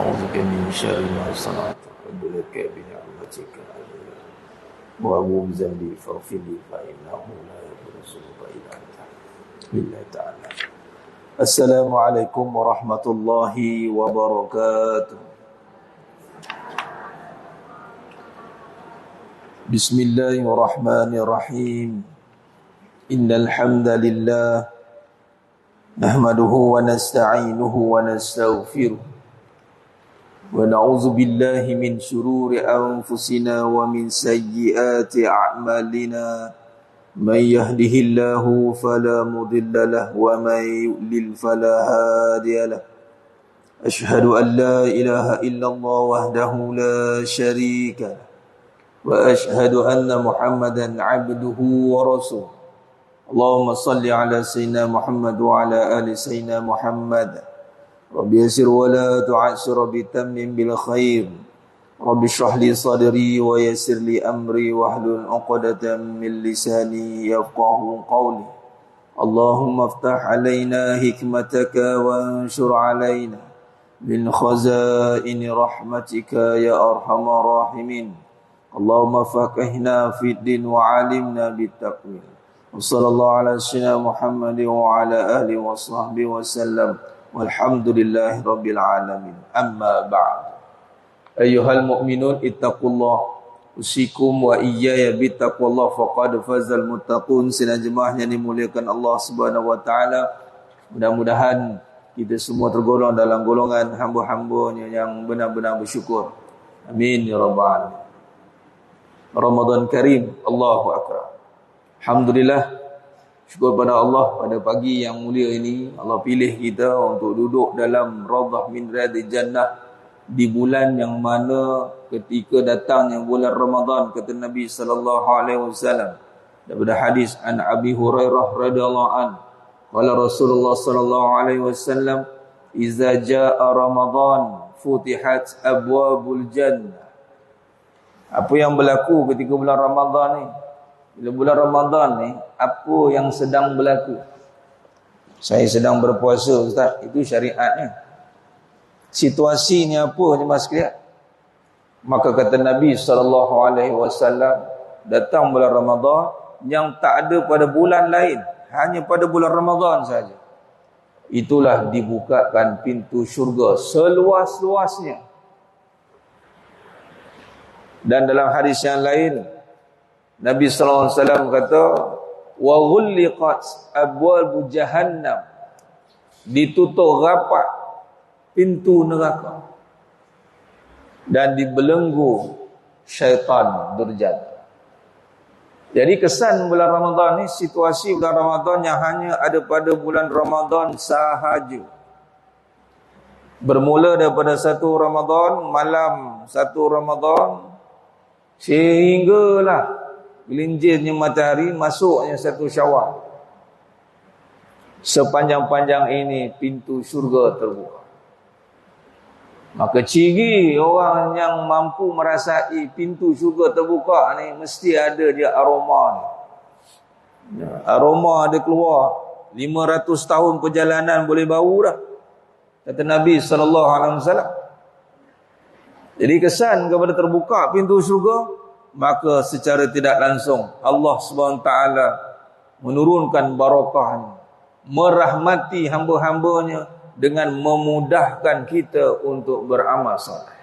ونعوذ بك من شر ما صنعت وبك بنعمتك علي وأبوء بذنبي فاغفر لي فإنه لا يغفر الذنوب إلا أنت. بالله تعالى. السلام عليكم ورحمة الله وبركاته. بسم الله الرحمن الرحيم. إن الحمد لله نحمده ونستعينه ونستغفره ونعوذ بالله من شرور أنفسنا ومن سيئات أعمالنا. من يهده الله فلا مضل له ومن يضلل فلا هادي له. أشهد أن لا إله إلا الله وحده لا شريك له وأشهد أن محمدا عبده ورسوله. اللهم صل على سيدنا محمد وعلى آل سيدنا محمد. رب يسر ولا تعسر بتمم بالخير. رب اشرح لي صدري ويسر لي أمري واحلل عقدة من لساني يفقه قولي. اللهم افتح علينا حكمتك وانشر علينا من خزائن رحمتك يا أرحم الراحمين. اللهم فقهنا في الدين وعلمنا بالتقوى. وصلى الله على سيدنا محمد وعلى آله وصحبه وسلم والحمد لله رب العالمين. أما بعد. أيها المؤمنون اتقوا الله usikum wa iyaya bittaqwallah faqad fazal muttaqun. Sidang jemaah yang dimuliakan Allah Subhanahu wa taala, mudah-mudahan kita semua tergolong dalam golongan hamba-hambanya yang benar-benar bersyukur. Amin ya rabbal alamin. Ramadan Karim, Allahu akbar. Alhamdulillah, syukur pada Allah pada pagi yang mulia ini Allah pilih kita untuk duduk dalam Raudhah min Riyadhil Jannah di bulan yang mana ketika datangnya bulan Ramadan, kata Nabi sallallahu alaihi wasallam daripada hadis an Abi Hurairah radhiyallahu an, qala Rasulullah sallallahu alaihi wasallam, "Idza jaa Ramadan futihat abwabul jannah." Apa yang berlaku ketika bulan Ramadan ni? Bila bulan Ramadan ni, apa yang sedang berlaku? Saya sedang berpuasa, Ustaz. Itu syariatnya. Situasinya apa, jemaah sekalian? Maka kata Nabi SAW, datang bulan Ramadan yang tak ada pada bulan lain, hanya pada bulan Ramadan saja. Itulah dibukakan pintu syurga seluas-luasnya. Dan dalam hadis yang lain, Nabi SAW kata, wa ghulliqat abwabu jahannam, ditutup rapat pintu neraka dan dibelenggu syaitan durjana. Jadi kesan bulan Ramadan ni, situasi bulan Ramadan yang hanya ada pada bulan Ramadan sahaja. Bermula daripada 1 Ramadan, malam 1 Ramadan, sehinggalah gelincirnya matahari, masuknya 1 Syawal. Sepanjang-panjang ini pintu syurga terbuka. Maka ciri orang yang mampu merasai pintu syurga terbuka ni, mesti ada dia aroma ni. Aroma ada keluar. 500 tahun perjalanan boleh bau dah, kata Nabi SAW. Jadi kesan kepada terbuka pintu syurga, maka secara tidak langsung Allah SWT menurunkan barakahnya, merahmati hamba-hambanya dengan memudahkan kita untuk beramal soleh.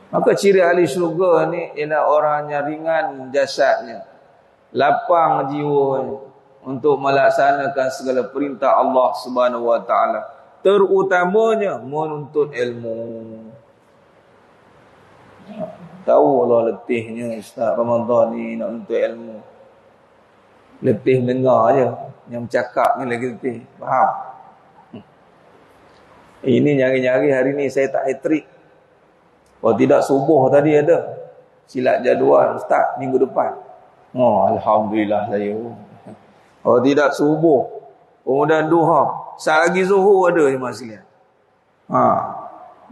Maka ciri ahli syurga ni ialah orang yang ringan jasadnya, lapang jiwanya untuk melaksanakan segala perintah Allah SWT, terutamanya menuntut ilmu. Tahu Allah letihnya Ustaz Ramadan ni nak untuk ilmu. Letih dengar je, yang cakap ni lagi letih. Faham? Ini nyari-nyari hari ni saya tak hat-trick. Kalau tidak subuh tadi ada silat jadual Ustaz minggu depan. Oh, alhamdulillah saya. Kalau tidak subuh, kemudian duha, saat lagi zuhur ada jemaah sekalian.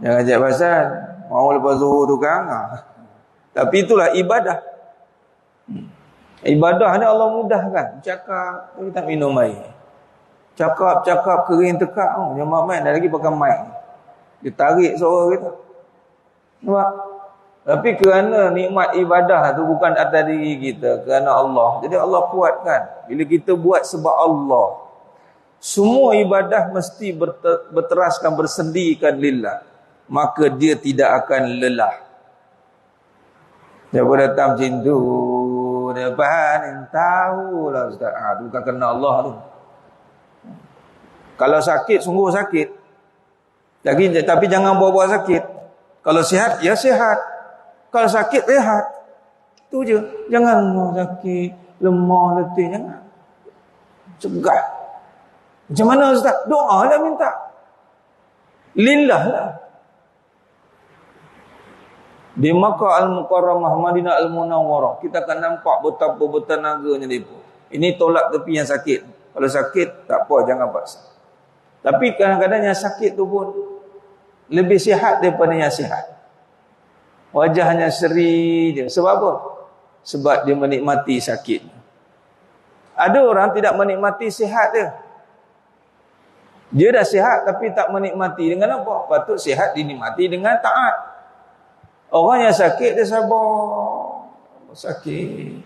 Jangan ajak pasal mau lepas zuhur tu kan. Tapi itulah ibadah. Ibadah ni Allah mudahkan. Cakap, tapi tak minum air. Cakap kering tekak. Jemaah main dah lagi pakai mic. Dia tarik suara kita. Nampak? Tapi kerana nikmat ibadah tu bukan atas diri kita, kerana Allah. Jadi Allah kuatkan. Bila kita buat sebab Allah, semua ibadah mesti berteraskan, bersendikan lillah. Maka dia tidak akan lelah. Dia pun datang macam tu. Dia faham, tahulah Ustaz. Tu bukan kerana Allah tu. Kalau sakit, sungguh sakit. Tapi jangan bawa-bawa sakit. Kalau sihat, ya sihat. Kalau sakit, rehat. Itu je. Jangan sakit, lemah, letih. Jangan. Cegah. Macam mana Ustaz? Doa lah minta. Lillah lah. Di Makkah Al-Mukarramah, Madinah Al-Munawwarah, kita akan nampak betapa bertenaganya dia. Ini tolak tepi yang sakit. Kalau sakit, tak apa, jangan paksa. Tapi kadang-kadang yang sakit tu pun lebih sihat daripada yang sihat. Wajahnya seri je. Sebab apa? Sebab dia menikmati sakit. Ada orang tidak menikmati sihat dia. Dia dah sihat tapi tak menikmati. Dengan apa? Patut sihat dinikmati dengan taat. Orang yang sakit dia sabar. Sakit.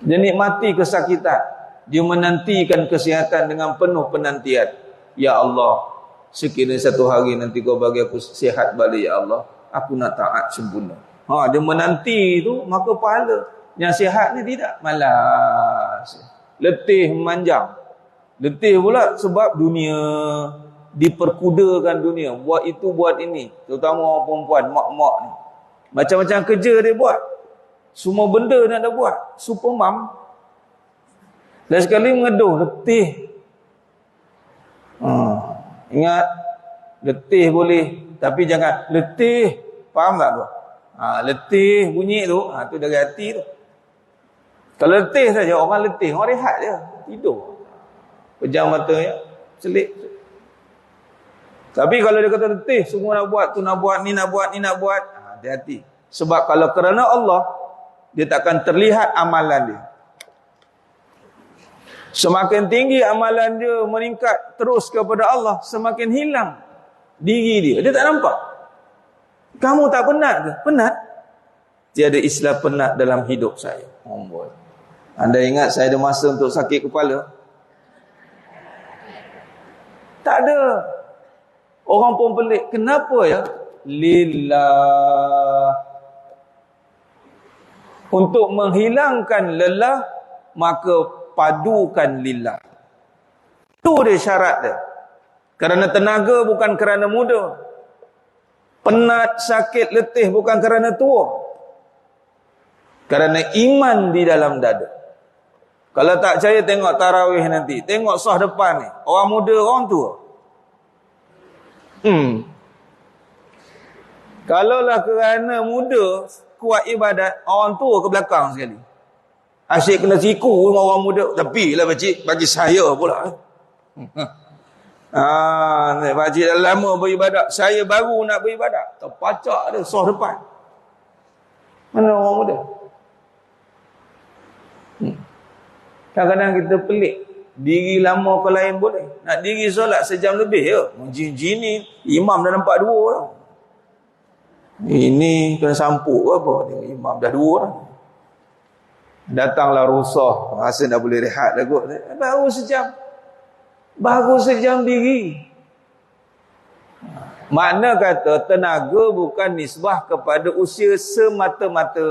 Dia nikmati kesakitan. Dia menantikan kesihatan dengan penuh penantian. Ya Allah, sekiranya satu hari nanti kau bagi aku sihat balik ya Allah, aku nak taat sempurna. Dia menanti tu, maka pahala. Yang sihat ni tidak, malas. Letih memanjang. Letih pula sebab dunia, diperkudakan dunia, buat itu buat ini, terutama orang perempuan, mak-mak ni, macam-macam kerja dia buat, semua benda nak dia buat, super mom. Dan sekali mengeduh, letih. Ingat, letih boleh, tapi jangan letih, faham tak tu? Letih bunyi tu, tu dari hati tu. Kalau letih saja, orang letih, orang rehat je, tidur, pejam mata ya, selit. Tapi kalau dia kata letih, semua nak buat, tu nak buat, ni nak buat, ni nak buat, hati-hati. Sebab kalau kerana Allah, dia takkan terlihat amalan dia. Semakin tinggi amalan dia meningkat terus kepada Allah, semakin hilang diri dia. Dia tak nampak. Kamu tak penat ke? Penat. Tiada istilah penat dalam hidup saya. Anda ingat saya ada masa untuk sakit kepala? Tak ada. Orang pun pelik. Kenapa ya? Lillah. Untuk menghilangkan lelah, maka padukan lillah. Itu dia syarat dia. Kerana tenaga bukan kerana muda. Penat, sakit, letih bukan kerana tua. Kerana iman di dalam dada. Kalau tak percaya tengok tarawih nanti. Tengok sah depan ni. Orang muda, orang tua. Kalaulah kerana muda kuat ibadat, orang tua ke belakang sekali. Asyik kena siku dengan orang muda. Tapi lah pakcik, bagi saya pula. Pakcik dah lama beribadat, saya baru nak beribadat. Terpacak dia, sah depan. Mana orang muda? Kadang-kadang kita pelik. Diri lama ke lain boleh. Nak diri solat sejam lebih ya. Jin-jin ni, imam dah nampak dua orang. Ini kena sampuk ke apa? Imam dah dua orang. Datanglah rusah, rasa dah boleh rehat dah kot. Baru sejam diri. Makna kata tenaga bukan nisbah kepada usia semata-mata.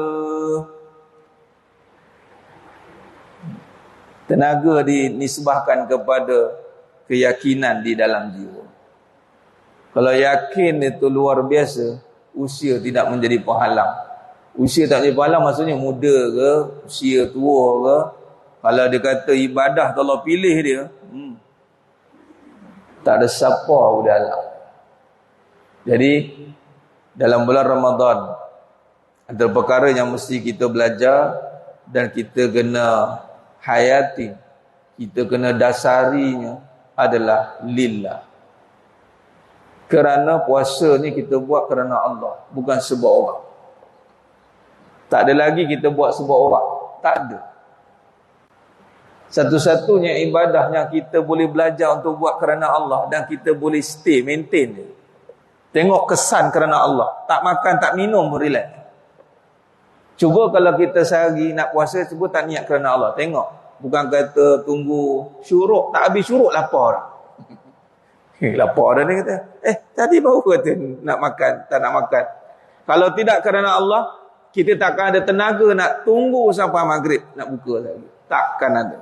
Tenaga dinisbahkan kepada keyakinan di dalam jiwa. Kalau yakin itu luar biasa, usia tidak menjadi penghalang. Usia tak menjadi penghalang maksudnya muda ke, usia tua ke. Kalau dia kata ibadah Allah pilih dia, tak ada siapa dalam. Jadi dalam bulan Ramadan ada perkara yang mesti kita belajar dan kita kena hayati, kita kena dasarinya adalah lillah. Kerana puasa ni kita buat kerana Allah, bukan sebab orang. Tak ada lagi kita buat sebab orang. Tak ada. Satu-satunya ibadah yang kita boleh belajar untuk buat kerana Allah dan kita boleh stay, maintain dia, Tengok kesan kerana Allah. Tak makan, tak minum pun relax. Cuba kalau kita sehari nak puasa, cuba tak niat kerana Allah. Tengok. Bukan kata tunggu syuruk. Tak habis syuruk, lapar dah. Lapar dah dia kata. Tadi baru kata nak makan, tak nak makan. Kalau tidak kerana Allah, kita takkan ada tenaga nak tunggu sampai maghrib nak buka lagi. Takkan ada.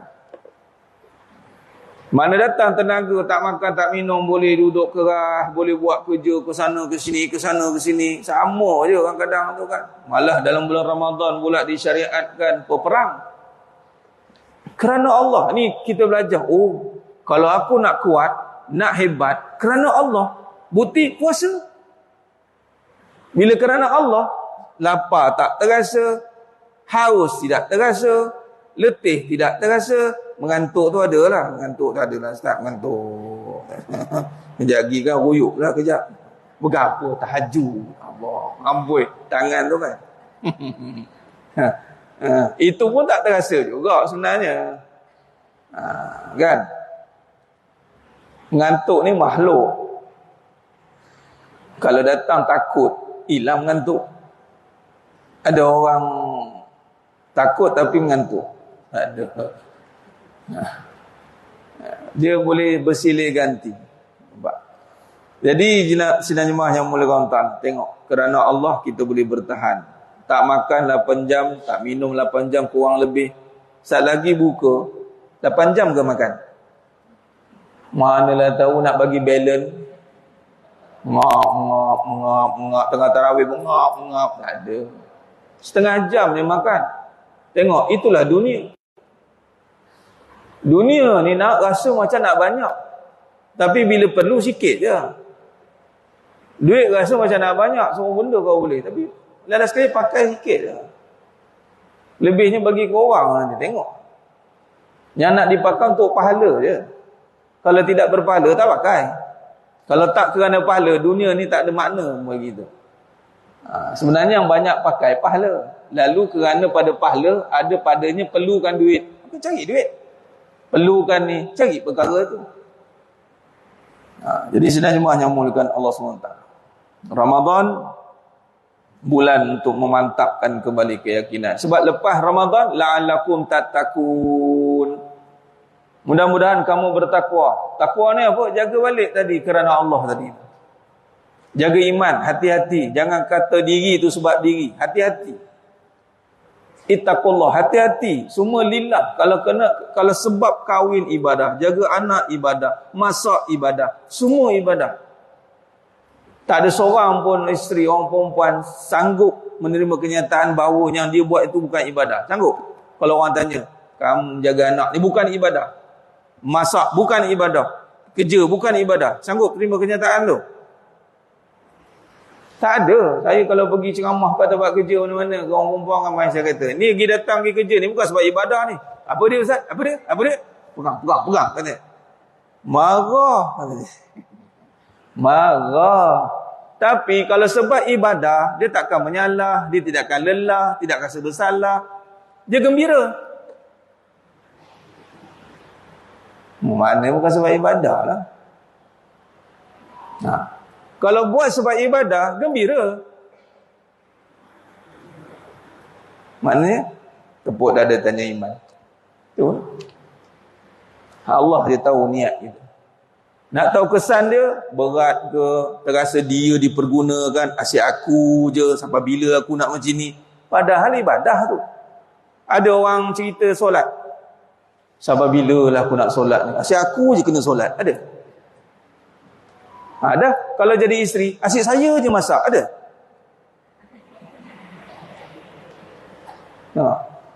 Mana datang tenaga, tak makan, tak minum, boleh duduk keras, boleh buat kerja ke sana ke sini, ke sana ke sini. Sama je kadang-kadang tu kan. Malah dalam bulan Ramadan pula disyariatkan peperang. Kerana Allah. Ni kita belajar. Oh, kalau aku nak kuat, nak hebat, kerana Allah. Bukti puasa. Bila kerana Allah, lapar tak terasa, haus tidak terasa, letih tidak terasa. Mengantuk tu adalah. Mengantuk tu adalah. Start mengantuk. Kejap lagi kan ruyuk lah kejap. Berapa tahajud. Allah. Amboi. Tangan tu kan. Itu pun tak terasa juga sebenarnya. Kan? Mengantuk ni makhluk. Kalau datang takut, hilang mengantuk. Ada orang takut tapi mengantuk. Ada. Dia boleh bersilih ganti. Jadi sidang jemaah yang mulia kawan-kawan, tengok, kerana Allah kita boleh bertahan. Tak makan 8 jam, tak minum 8 jam kurang lebih. Saat lagi buka 8 jam ke makan? Manalah tahu nak bagi balance. Ngap tengah tarawih pun ngap tak ada. Setengah jam je makan. Tengok, itulah dunia. Dunia ni nak rasa macam nak banyak. Tapi bila perlu sikit je. Duit rasa macam nak banyak, semua benda kau boleh. Tapi lada sekali pakai sikit je. Lebihnya bagi ke orang nanti. Tengok. Yang nak dipakai untuk pahala je. Kalau tidak berpahala, tak pakai. Kalau tak kerana pahala, dunia ni tak ada makna begitu. Sebenarnya yang banyak pakai pahala. Lalu kerana pada pahala, ada padanya perlukan duit. Maka cari duit. Perlukan ni, cari perkara tu. Jadi sidang jemaah yang muliakan Allah SWT. Ramadan, bulan untuk memantapkan kembali keyakinan. Sebab lepas Ramadan, la'allakum tattaqun. Mudah-mudahan kamu bertakwa. Takwa ni apa? Jaga balik tadi kerana Allah tadi. Jaga iman, hati-hati. Jangan kata diri tu sebab diri. Hati-hati. Ittaqullah, hati-hati. Semua lillah. Kalau sebab kahwin ibadah, jaga anak ibadah, masak ibadah, semua ibadah. Tak ada seorang pun isteri, orang perempuan sanggup menerima kenyataan bahawa yang dia buat itu bukan ibadah. Sanggup? Kalau orang tanya, kamu jaga anak ni bukan ibadah. Masak bukan ibadah. Kerja bukan ibadah. Sanggup terima kenyataan tu? Tak ada. Saya kalau pergi ceramah kat tempat kerja mana-mana, orang perempuan ramai saya kata, ni pergi datang pergi kerja ni bukan sebab ibadah ni. Apa dia Ustaz? Apa dia? Pegang. Kata. Marah. Marah. Tapi kalau sebab ibadah, dia takkan menyalah, dia tidak akan lelah, tidak rasa bersalah. Dia gembira. Mana bukan sebab ibadah lah. Kalau buat sebab ibadah, gembira. Maknanya, tepuk dada tanya iman. Itu. Allah dia tahu niat kita. Nak tahu kesan dia, berat ke, terasa dia dipergunakan, asyik aku je, sampai bila aku nak macam ni. Padahal ibadah tu. Ada orang cerita solat. Sampai bila lah aku nak solat ni. Asyik aku je kena solat. Ada? Ada. Kalau jadi isteri, asyik saya je masak. Ada?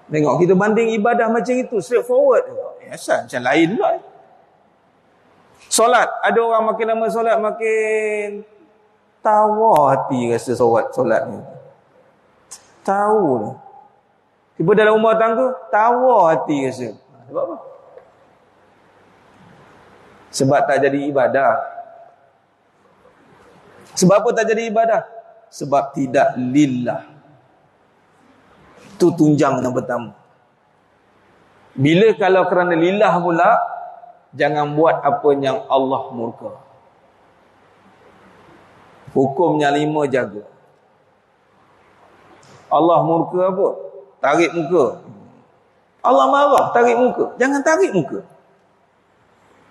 Tengok, kita banding ibadah macam itu, straightforward. Asal macam lain pula. Solat. Ada orang makin lama solat, makin tawa hati rasa solat ni. Tahu lah. Tiba dalam rumah tangga, tawa hati rasa. Sebab apa? Sebab tak jadi ibadah. Sebab apa tak jadi ibadah? Sebab tidak lillah. Itu tunjang yang pertama. Bila kalau kerana lillah pula, jangan buat apa yang Allah murka. Hukumnya 5 jaga. Allah murka apa? Tarik muka. Allah marah, tarik muka. Jangan tarik muka.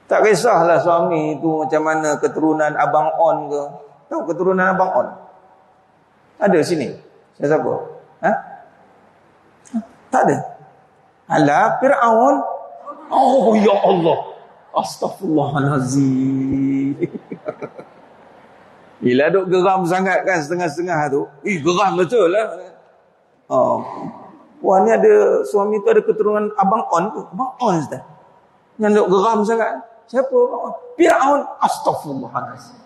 Tak kisahlah suami itu macam mana keturunan Abang On ke. Tahu keturunan Abang On? Ada sini. Siapa? Ha? Tak ada. Alah, Fir'aun. Oh, ya Allah. Astaghfirullahalazim. Bila duk geram sangat kan setengah-setengah tu. Geram betul lah. Wah, ni ada suami tu ada keturunan Abang On tu. Abang On Ustaz. Yang duk geram sangat. Siapa Abang On? Fir'aun. Astaghfirullahalazim.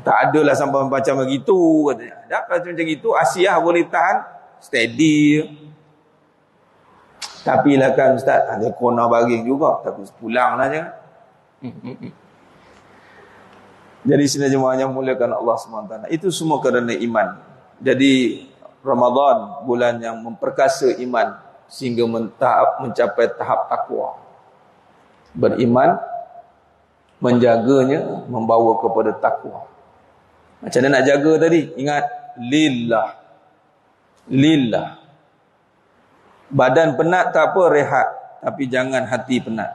Tak adalah sampai macam begitu katanya. Dapat macam gitu Asia boleh tahan steady. Tapi lah kan Ustaz, ada corona baring juga, tapi pulanglah jangan. Jadi sini jemaah yang muliakan Allah SWT, itu semua kerana iman. Jadi Ramadan bulan yang memperkasa iman sehingga mencapai tahap takwa. Beriman, menjaganya membawa kepada takwa. Macam mana nak jaga tadi? Ingat, lillah. Lillah. Badan penat tak apa, rehat. Tapi jangan hati penat.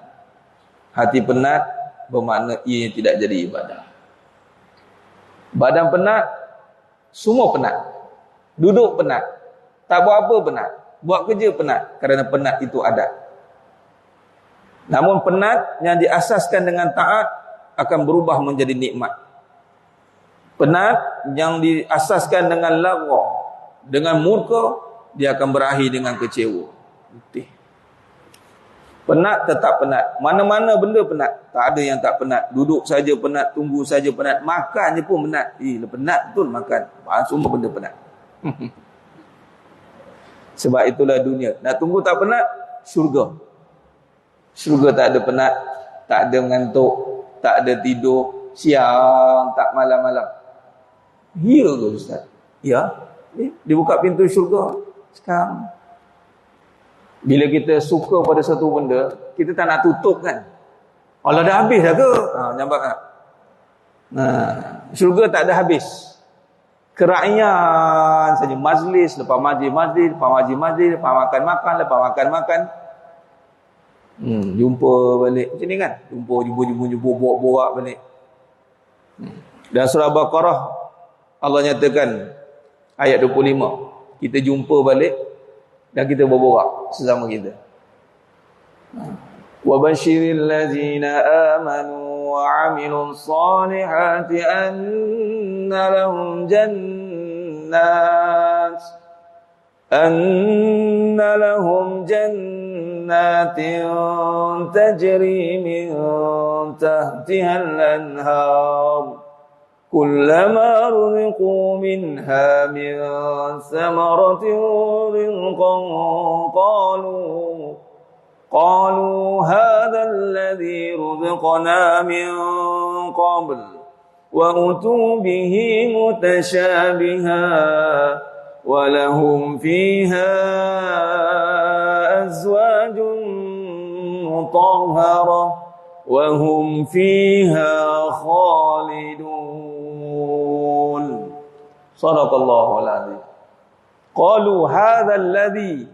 Hati penat bermakna ia tidak jadi ibadah. Badan penat, semua penat. Duduk penat. Tak buat apa penat. Buat kerja penat. Kerana penat itu ada. Namun penat yang diasaskan dengan taat akan berubah menjadi nikmat. Penat yang diasaskan dengan lagha, dengan murka, dia akan berakhir dengan kecewa. Putih. Penat tetap penat. Mana-mana benda penat. Tak ada yang tak penat. Duduk saja penat, tunggu saja penat, makan je pun penat. Penat betul makan. Semua benda penat. Sebab itulah dunia. Nak tunggu tak penat, syurga. Syurga tak ada penat, tak ada mengantuk, tak ada tidur, siang, tak malam-malam. Ya ke Ustaz? Ya. Dia buka pintu syurga sekarang. Bila kita suka pada satu benda, kita tak nak tutup kan? Allah dah habis dah ke? Nampak tak? Syurga tak ada habis. Keraian saja, majlis, lepas majlis, lepas majlis, lepas makan-makan, lepas makan-makan. Jumpa balik. Macam ni kan? Jumpa, borak balik. Dan surah Baqarah, Allah nyatakan ayat 25, kita jumpa balik dan kita berborak sesama kita. Wa basyiril ladzina amanu wa 'amilus solihati anna lahum jannatin tajri min tahtiha al-anhar كلما رزقوا منها من ثمرة رزقا قالوا هذا الذي رزقنا من قبل وأتوا به متشابها ولهم فيها أزواج مطهرة وهم فيها خالدون. Sadaqallahul azim. Qalu hadzal ladzi,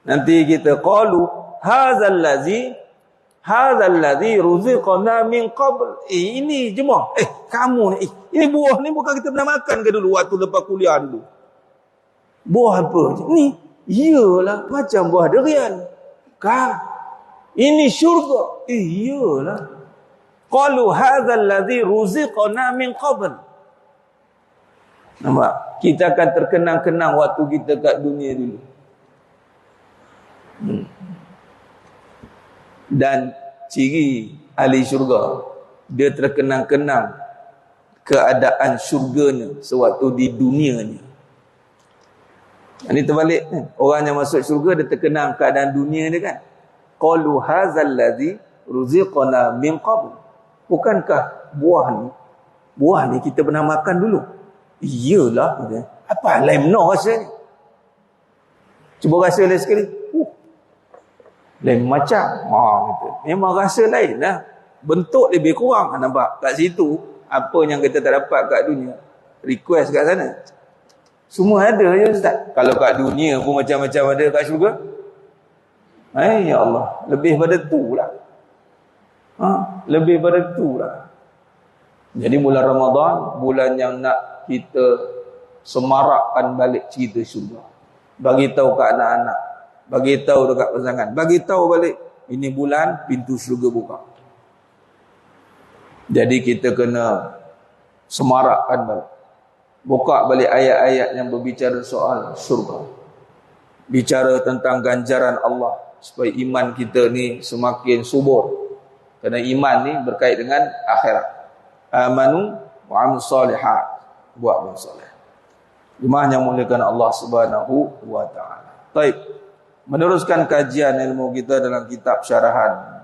nanti kita qalu hadzal ladzi ruziqna min qabl. Ini jemaah, kamu ni, ini buah ni bukan kita pernah makan ke dulu waktu lepas kuliah dulu? Buah apa? Ni iyalah macam buah durian. Ini syurga. Iyalah. Qalu hadzal ladzi ruziqna min qabl. Nampak? Kita akan terkenang-kenang waktu kita kat dunia dulu. Dan ciri ahli syurga, dia terkenang-kenang keadaan syurganya sewaktu di dunianya. Ini terbalik kan? Orang yang masuk syurga dia terkenang keadaan dunia dia kan. Qalu hadzal ladzi ruziqna min qabl. Bukankah buah ni kita pernah makan dulu? Iyalah. Apa lain no rasanya? Cuba rasa lain sekali. Lain macam. Gitu. Memang rasa lain lah. Bentuk lebih kurang. Nampak? Kat situ Apa yang kita tak dapat kat dunia, request kat sana. Semua ada je Ustaz. Kalau kat dunia pun macam-macam ada, kat syurga, ya Allah, lebih pada tu lah. Lebih pada tu lah. Jadi bulan Ramadan, bulan yang nak kita semarakkan balik cerita syurga. Bagi tahu ke anak-anak, bagi tahu dekat pasangan, bagi tahu balik ini bulan pintu syurga buka. Jadi kita kena semarakkan balik. Buka balik ayat-ayat yang berbicara soal syurga. Bicara tentang ganjaran Allah supaya iman kita ni semakin subur. Kerana iman ni berkait dengan akhirat. Amanu wa amilus solihat. Buat amal soleh. Jemaah yang muliakan Allah Subhanahu wa taala. Baik. Meneruskan kajian ilmu kita dalam kitab syarahan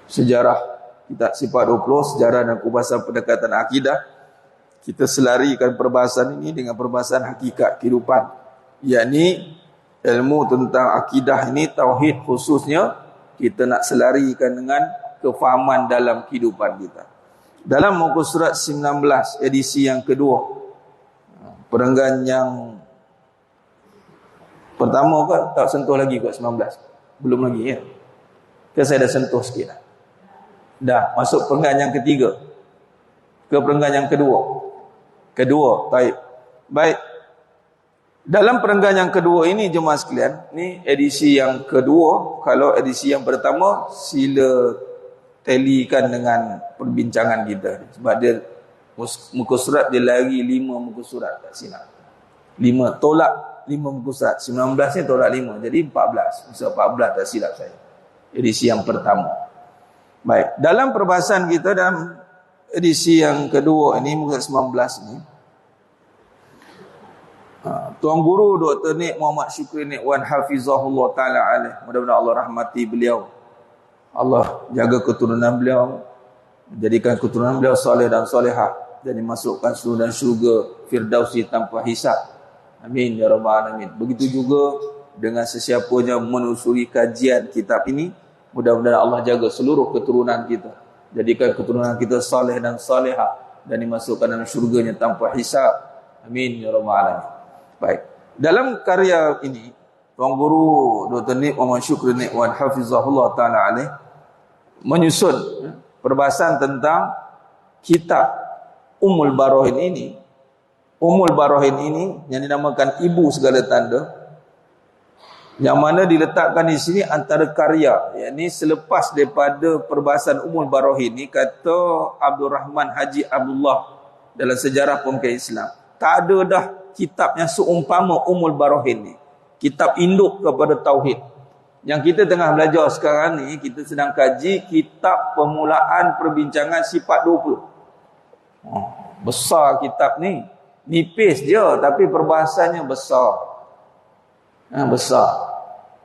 sejarah kitab Sifat 20, sejarah dan kupasan pendekatan akidah. Kita selarikan perbahasan ini dengan perbahasan hakikat kehidupan, yakni ilmu tentang akidah ini, tauhid khususnya, kita nak selarikan dengan kefahaman dalam kehidupan kita. Dalam muka surat 19 edisi yang kedua, perenggan yang pertama ke tak sentuh lagi kot 19? Belum lagi ya? Ke saya dah sentuh sikit dah. Dah masuk perenggan yang ketiga ke perenggan yang kedua. Baik. Dalam perenggan yang kedua ini jemaah sekalian, ni edisi yang kedua. Kalau edisi yang pertama, sila talikan dengan perbincangan kita. Sebab dia muka surat dia lari 5 muka surat kat sini. 5 tolak 5 muka surat. 19 ni tolak 5. Jadi 14. Misal 14 tak silap saya. Edisi yang pertama. Baik, dalam perbahasan kita dalam edisi yang kedua ini, muka 19 ni, Tuan Guru Dr. Nik Muhammad Syukri Nik Wan Hafizahullah Ta'ala alaih, mudah-mudahan Allah rahmati beliau, Allah jaga keturunan beliau, jadikan keturunan beliau soleh dan solehah, dan dimasukkan surga dan syurga Firdausi tanpa hisab. Amin ya rabbal alamin. Begitu juga dengan sesiapa yang menelusuri kajian kitab ini, mudah-mudahan Allah jaga seluruh keturunan kita, jadikan keturunan kita soleh dan solehah, dan dimasukkan dalam syurganya tanpa hisab. Amin ya rabbal alamin. Baik. Dalam karya ini, Tuan Guru Dr. Nik Muhammad Syukri Nik Wan Hafizahullah Ta'ala alaih menyusun perbahasan tentang kitab Ummul Barahin ini. Ummul Barahin ini yang dinamakan ibu segala tanda, yang mana diletakkan di sini antara karya, yakni selepas daripada perbahasan Ummul Barahin ini, kata Abdul Rahman Haji Abdullah dalam sejarah pemikiran Islam, tak ada dah kitab yang seumpama Ummul Barahin ni, kitab induk kepada tauhid. Yang kita tengah belajar sekarang ni, kita sedang kaji kitab permulaan perbincangan Sifat 20. Besar kitab ni, nipis je tapi perbahasannya besar. Besar.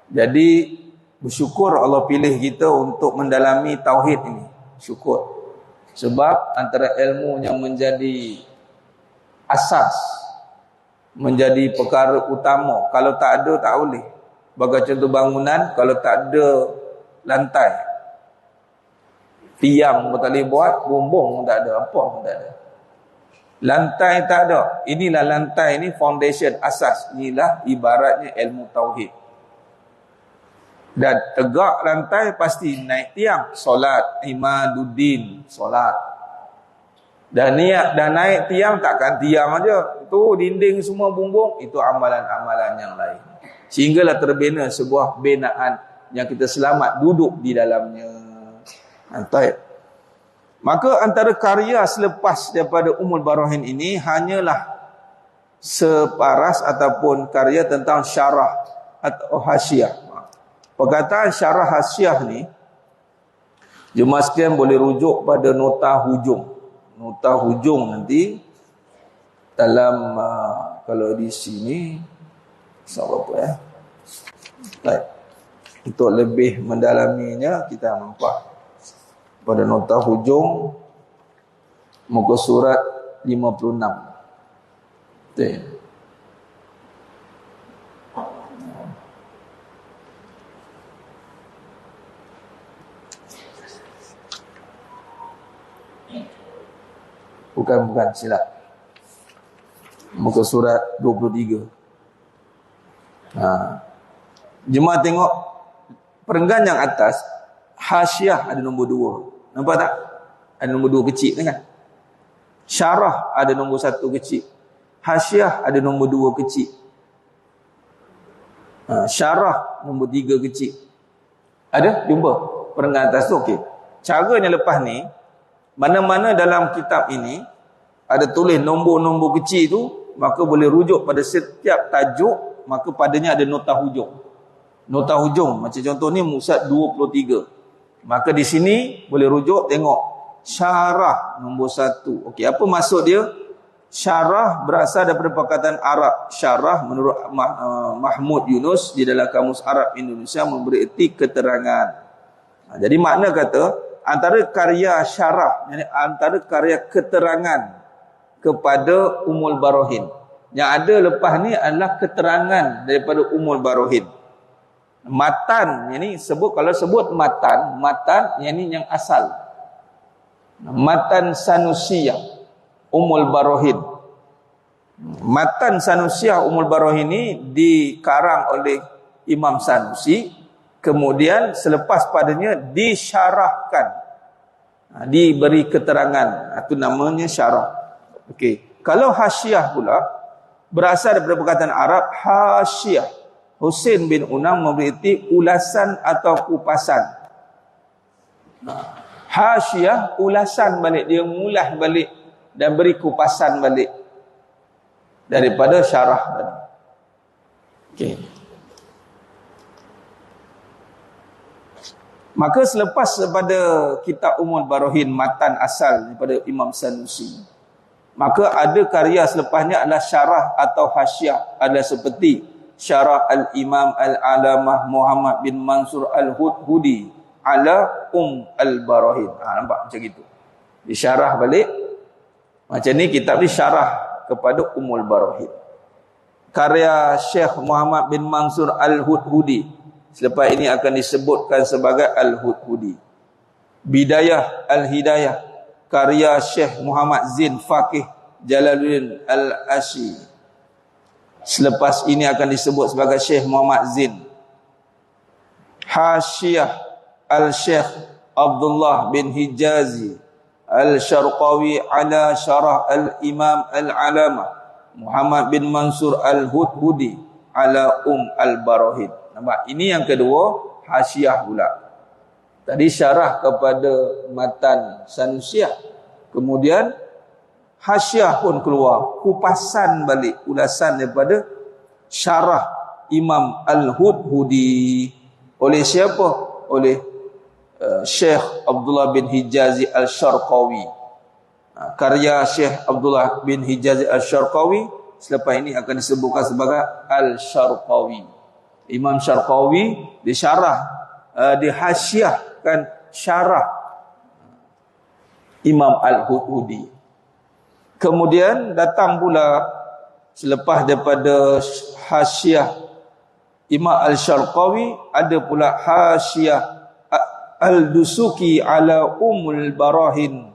Jadi bersyukur Allah pilih kita untuk mendalami tauhid ini. Syukur. Sebab antara ilmu yang menjadi asas, menjadi perkara utama, kalau tak ada tak boleh. Bagai contoh bangunan, kalau tak ada lantai, tiang pun tak boleh buat, bumbung pun tak ada, apa pun tak ada. Lantai tak ada. Inilah lantai ni, foundation, asas. Inilah ibaratnya ilmu tauhid. Dan tegak lantai pasti naik tiang, solat, imaduddin, solat. Dan niat dan naik tiang, takkan tiang aja. Itu dinding semua bumbung, itu amalan-amalan yang lain. Sehinggalah terbina sebuah binaan yang kita selamat duduk di dalamnya. Baik. Maka antara karya selepas daripada Ummul Barahin ini hanyalah separas ataupun karya tentang syarah atau hasyiah. Perkataan syarah hasyiah ni, jemaah sekalian boleh rujuk pada nota hujung. Nota hujung nanti dalam kalau di sini apa ya? Baik. Untuk lebih mendalaminya kita nampak pada nota hujung muka surat 56. Betul. Bukan silap. Muka surat 23. Jemaah tengok perenggan yang atas, hasyiah ada nombor 2. Nampak tak? Ada nombor 2 kecil kan? Syarah ada nombor 1 kecil. Hasyiah ada nombor 2 kecil. Syarah nombor 3 kecil. Ada? Jumpa? Perenggan atas tu okey. Caranya lepas ni, mana-mana dalam kitab ini ada tulis nombor-nombor kecil tu, maka boleh rujuk pada setiap tajuk, maka padanya ada nota hujung. Nota hujung macam contoh ni Musad 23. Maka di sini boleh rujuk tengok syarah nombor 1. Okey, apa maksud dia? Syarah berasal daripada perkataan Arab. Syarah menurut Mahmud Yunus di dalam Kamus Arab Indonesia memberi erti keterangan. Jadi makna kata antara karya syarah, yani antara karya keterangan kepada Ummul Barohin. Yang ada lepas ni adalah keterangan daripada Ummul Barohin. Matan, yani kalau sebut matan yani yang asal. Matan Sanusiyah Ummul Barohin. Matan Sanusiyah Ummul Barohin ini dikarang oleh Imam Sanusi, kemudian selepas padanya disyarahkan, diberi keterangan, itu namanya syarah. Okey, kalau hasyiah pula berasal daripada perkataan Arab hasyiah. Husain bin Unam memberi erti ulasan atau kupasan. Hasyiah ulasan balik, dia mengulas balik dan beri kupasan balik daripada syarah tadi. Okey. Maka selepas daripada kitab Ummul Barohin, matan asal daripada Imam Sanusi, maka ada karya selepasnya adalah syarah atau hasyiah, adalah seperti syarah al-Imam al-Alamah Muhammad bin Mansur al-Hudhudi ala al-Barohin. Nampak macam gitu. Disyarah balik. Macam ni kitab ni syarah kepada Ummul Barohin. Karya Syekh Muhammad bin Mansur al-Hudhudi, selepas ini akan disebutkan sebagai al-Hudhudi. Bidayah al-Hidayah, karya Syekh Muhammad Zin Faqih Jalaluddin al-Ashi. Selepas ini akan disebut sebagai Syekh Muhammad Zin. Hasyiah al-Syekh Abdullah bin Hijazi al-Syarqawi ala syarah al-Imam al-Alamah Muhammad bin Mansur al-Hudhudi ala al-Barohin. Nampak? Ini yang kedua, hasyiah pula. Tadi syarah kepada matan Sanusiyah. Kemudian hasyiah pun keluar, kupasan balik, ulasan daripada syarah Imam al-Hudhudi. Oleh siapa? Oleh Syekh Abdullah bin Hijazi al-Syarqawi. Karya Syekh Abdullah bin Hijazi al-Syarqawi selepas ini akan disebutkan sebagai al-Syarqawi. Imam Syarqawi disyarah, dihasyiahkan syarah Imam al-Hudhudi. Kemudian datang pula selepas daripada hasyiah Imam al-Syarqawi, ada pula hasyiah al-Dusuki ala Ummul Barohin,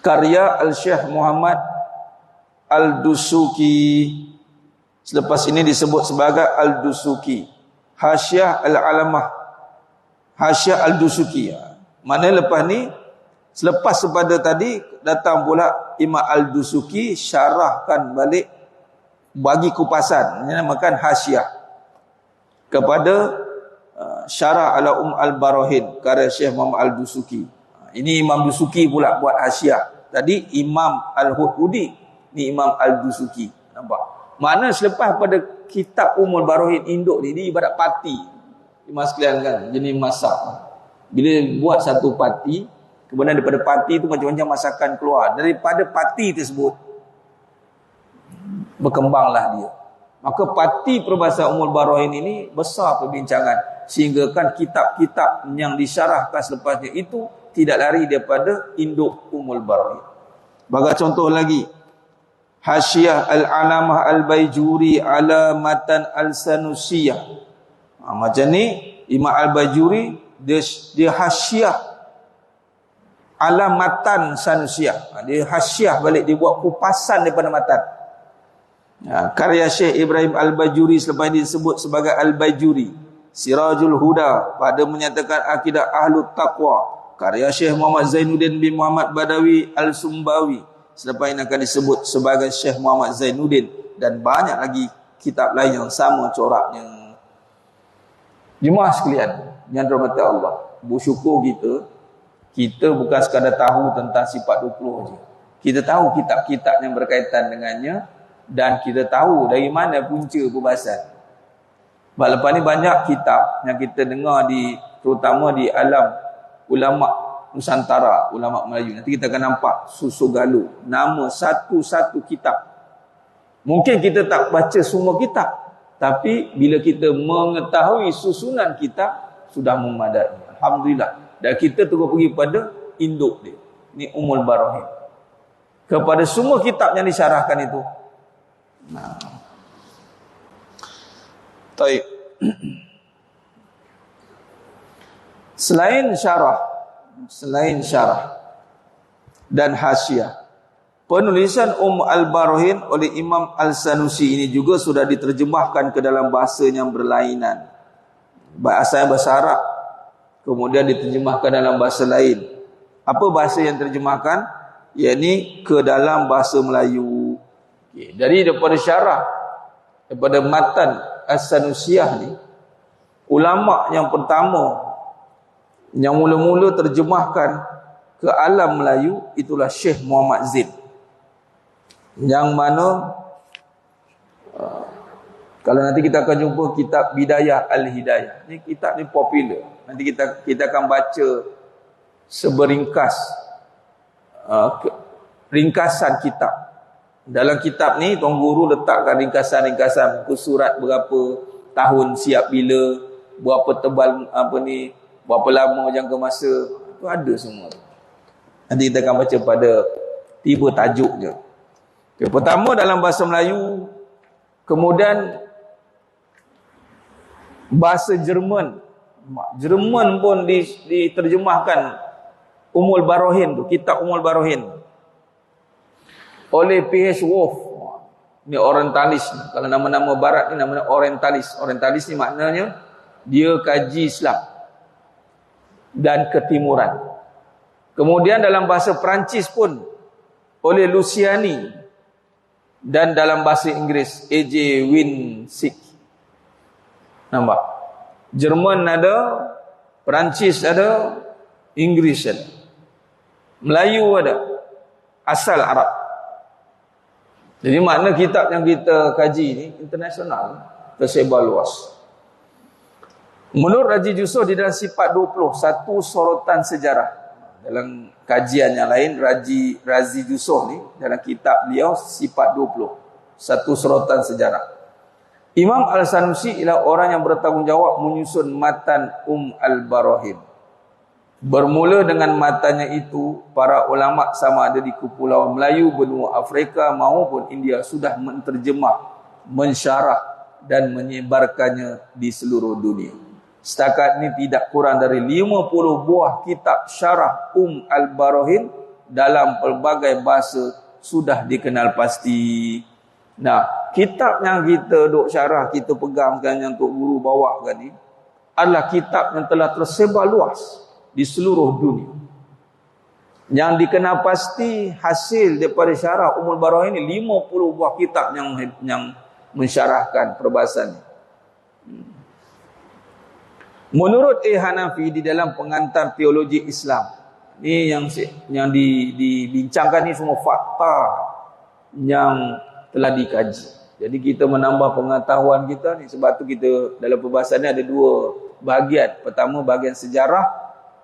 karya al-Syekh Muhammad al-Dusuki. Selepas ini disebut sebagai al-Dusuki. Hasyiah al-Alamah, hasyiah al-Dusuki. Mana lepas ni, selepas daripada tadi datang pula Imam al-Dusuki syarahkan balik, bagi kupasan, dinamakan hasyiah kepada syarah ala al-Barohin, karya Syekh Muhammad al-Dusuki. Ini Imam Dusuki pula buat hasyiah. Tadi Imam al-Hudhudi, ni Imam al-Dusuki. Nampak? Makna selepas pada kitab Ummul Barohin induk ni ibarat parti. Mas sekalian kan, jenis masak. Bila buat satu parti, kemudian daripada parti tu macam-macam masakan keluar. Daripada parti tersebut berkembanglah dia. Maka parti perbahasan Ummul Barohin ini besar perbincangan, sehingga kan kitab-kitab yang disyarahkan selepasnya itu tidak lari daripada induk Ummul Barohin. Bagi contoh lagi, hasyiah al-Alamah al-Baijuri ala matan al-Sanusiyah. Macam ni Imam al-Baijuri dia hasyiah alam matan Sanusiah. Dia hasyiah balik, dia buat kupasan daripada matan. Karya Syekh Ibrahim Al-Bajuri selepas ini disebut sebagai Al-Bajuri. Sirajul Huda pada menyatakan akidah Ahlut Taqwa. Karya Syekh Muhammad Zainuddin bin Muhammad Badawi Al-Sumbawi selepas ini akan disebut sebagai Syekh Muhammad Zainuddin, dan banyak lagi kitab lain yang sama coraknya. Jemaah sekalian yang dirahmati Allah, bersyukur kita bukan sekadar tahu tentang sifat 20 saja. Kita tahu kitab-kitab yang berkaitan dengannya, dan kita tahu dari mana punca perbahasan. Lepas ni banyak kitab yang kita dengar terutama di alam ulama Nusantara, ulama Melayu. Nanti kita akan nampak susu galuh nama satu-satu kitab. Mungkin kita tak baca semua kitab, tapi bila kita mengetahui susunan kitab, sudah memadai. Alhamdulillah. Dan kita terus pergi pada induk dia. Ni Ummul Barahin. Kepada semua kitab yang disyarahkan itu. Taib. Selain syarah dan hasyiah, penulisan Al-Barahin oleh Imam Al-Sanusi ini juga sudah diterjemahkan ke dalam bahasa yang berlainan. Bahasa Arab, kemudian diterjemahkan dalam bahasa lain. Apa bahasa yang terjemahkan? Yakni ke dalam bahasa Melayu. Jadi daripada syarah, daripada matan As-Sanusiah ni, ulama yang pertama yang mula-mula terjemahkan ke alam Melayu itulah Syekh Muhammad Zain. Yang mana kalau nanti kita akan jumpa kitab Bidayah Al-Hidayah. Ni kitab ni popular. Nanti kita akan baca seberingkas ringkasan kitab. Dalam kitab ni Tuan Guru letakkan ringkasan-ringkasan muka surat berapa, tahun siap bila, berapa tebal berapa lama jangka masa, tu ada semua. Nanti kita akan baca pada tiba tajuk je. Okay, pertama dalam bahasa Melayu, kemudian bahasa Jerman. Jerman pun diterjemahkan Ummul Barahin tu, kitab Ummul Barahin oleh P.H. Wolf. Ni orientalis. Kalau nama-nama barat ni namanya orientalis. Orientalis ni maknanya dia kaji Islam dan ketimuran. Kemudian dalam bahasa Perancis pun oleh Luciani, dan dalam bahasa Inggeris A.J. Winsick. Nampak? Jerman ada, Perancis ada, Inggeris ada, Melayu ada, asal Arab. Jadi makna kitab yang kita kaji ni internasional, tersebar luas. Menurut Raji Yusof di dalam sifat 20, satu sorotan sejarah. Dalam kajian yang lain, Razi Yusof ni dalam kitab beliau sifat 20, satu sorotan sejarah. Imam Al-Sanusi ialah orang yang bertanggungjawab menyusun matan Al-Barahin. Bermula dengan matanya itu, para ulama sama ada di Kepulauan Melayu, benua Afrika maupun India sudah menterjemah, mensyarah dan menyebarkannya di seluruh dunia. Setakat ini tidak kurang dari 50 buah kitab syarah Al-Barahin dalam pelbagai bahasa sudah dikenal pasti. Nah, kitab yang kita duk syarah, kita pegang sekarang yang Tok Guru bawakan ni adalah kitab yang telah tersebar luas di seluruh dunia. Yang dikenal pasti hasil daripada syarah Ummul Barahin ini 50 buah kitab yang mensyarahkan perbahasan. Menurut Hanafi di dalam pengantar teologi Islam, ni yang dibincangkan ni semua fakta yang telah dikaji. Jadi kita menambah pengetahuan kita ni, sebab tu kita dalam perbahasan ni ada dua bahagian. Pertama bahagian sejarah,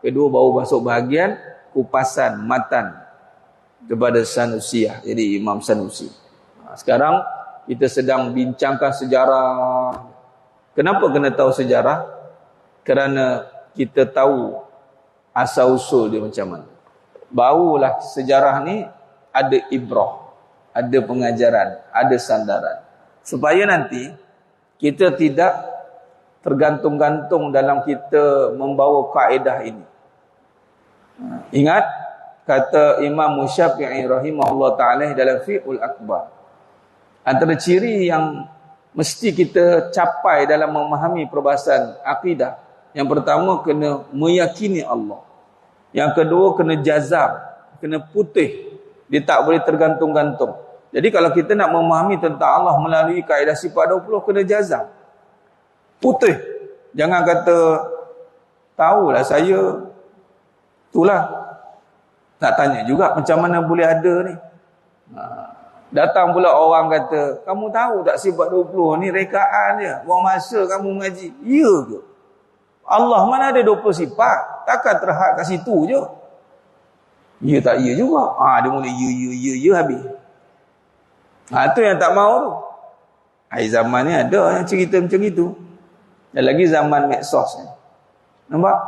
kedua baru masuk bahagian kupasan matan kepada Sanusiah, jadi Imam Sanusi. Sekarang kita sedang bincangkan sejarah. Kenapa kena tahu sejarah? Kerana kita tahu asal-usul dia macam mana. Barulah sejarah ni ada ibrah, ada pengajaran, ada sandaran. Supaya nanti kita tidak tergantung-gantung dalam kita membawa kaedah ini. Ingat, kata Imam Syafi'i rahimahullah ta'ala dalam Fiqhul Akbar, antara ciri yang mesti kita capai dalam memahami perbahasan akidah, yang pertama kena meyakini Allah, yang kedua kena jazam, kena putih, dia tak boleh tergantung-gantung. Jadi kalau kita nak memahami tentang Allah melalui kaedah sifat 20, kena jazam, putih. Jangan kata tahulah saya, itulah. Tak tanya juga macam mana boleh ada ni. Datang pula orang kata, kamu tahu tak sifat 20 ni rekaan je, buang masa kamu mengaji. Ya ke? Allah mana ada 20 sifat? Takkan terhad kat situ je. Ya tak ya juga. Dia mula ya habis. Itu yang tak mau tu. Hari zaman ni ada yang cerita macam itu. Dan lagi zaman medsos ni. Nampak?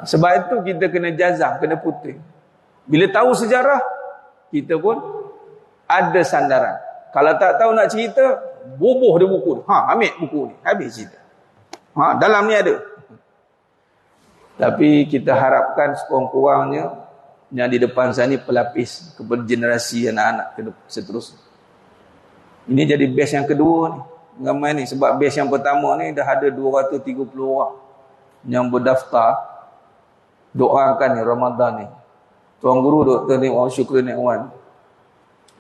Sebab itu kita kena jazam, kena putih. Bila tahu sejarah, kita pun ada sandaran. Kalau tak tahu nak cerita, boboh dia buku. Ambil buku ni, habis cerita. Dalam ni ada. Tapi kita harapkan sekurang-kurangnya yang di depan saya ni pelapis kepada generasi anak-anak seterusnya. Ini jadi batch yang kedua ni. Ramai ni. Sebab batch yang pertama ni dah ada 230 orang yang berdaftar doakan ni Ramadan ni. Tuan Guru Dr. Syukri Nekwan,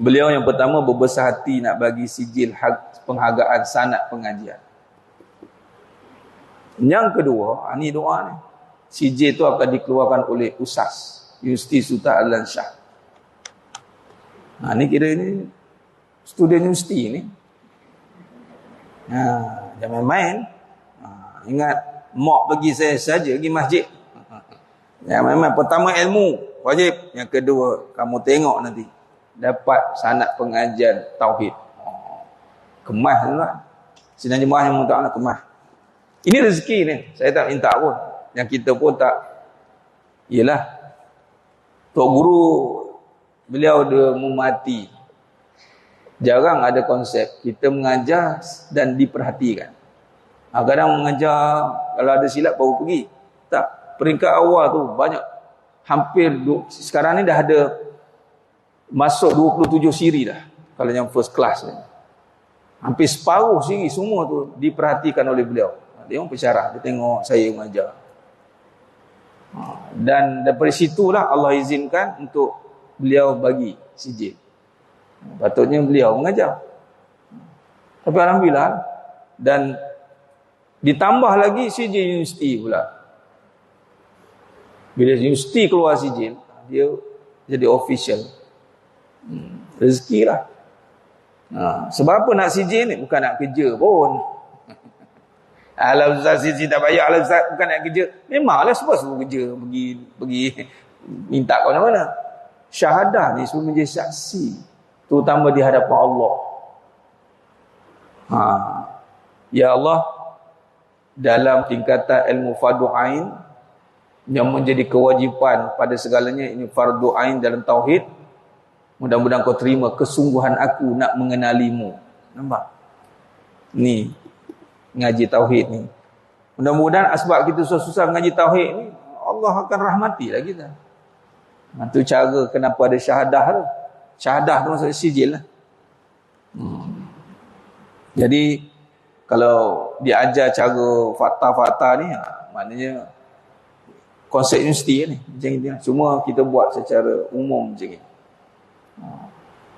beliau yang pertama berbesar hati nak bagi sijil penghargaan sanad pengajian. Yang kedua, ni doa ni, sijil tu akan dikeluarkan oleh USAS, Universiti Sultan Azlan Shah. Ni kira ni student universiti ni. Jangan main. Ingat, mak bagi saya saja pergi masjid. Yang memang pertama ilmu wajib, yang kedua kamu tengok nanti dapat sanad pengajian tauhid. Kemas tu lah. Sidang jemaah yang minta nak kemas. Ini rezeki ni, saya tak minta pun. Yang kita pun tak. Ialah Tok Guru beliau dia memati. Jarang ada konsep kita mengajar dan diperhatikan. Kadang mengajar, kalau ada silap baru pergi. Tak, peringkat awal tu banyak, hampir sekarang ni dah ada masuk 27 siri dah. Kalau yang first class ni, hampir separuh siri semua tu diperhatikan oleh beliau. Dia orang pensyarah, dia tengok saya mengajar. Dan daripada situlah Allah izinkan untuk beliau bagi sijil. Patutnya beliau mengajar. Tapi alhamdulillah, dan ditambah lagi sijil universiti pula. Bila universiti keluar sijil, dia jadi official. Rezeki lah. Sebab apa nak sijil ni? Bukan nak kerja pun. Alah Ustaz, sijil tak payah. Alah Ustaz, bukan nak kerja. Memanglah sebab suruh kerja. Pergi minta kau mana-mana. Syahadah ni suruh menjadi saksi, terutama di hadapan Allah. Ya Allah, dalam tingkatan ilmu fardu ain yang menjadi kewajipan pada segalanya, ini fardu ain dalam tauhid. Mudah-mudahan kau terima kesungguhan aku nak mengenalimu. Nampak? Ni ngaji tauhid ni. Mudah-mudahan asbab kita susah-susah ngaji tauhid ni, Allah akan rahmatilah kita. Itu cara kenapa ada syahadah tu. Syahadah tu maksudnya sijil lah. Jadi kalau diajar cara fakta-fakta ni, maknanya konsep universiti ni macam ni. Cuma kita buat secara umum macam ni.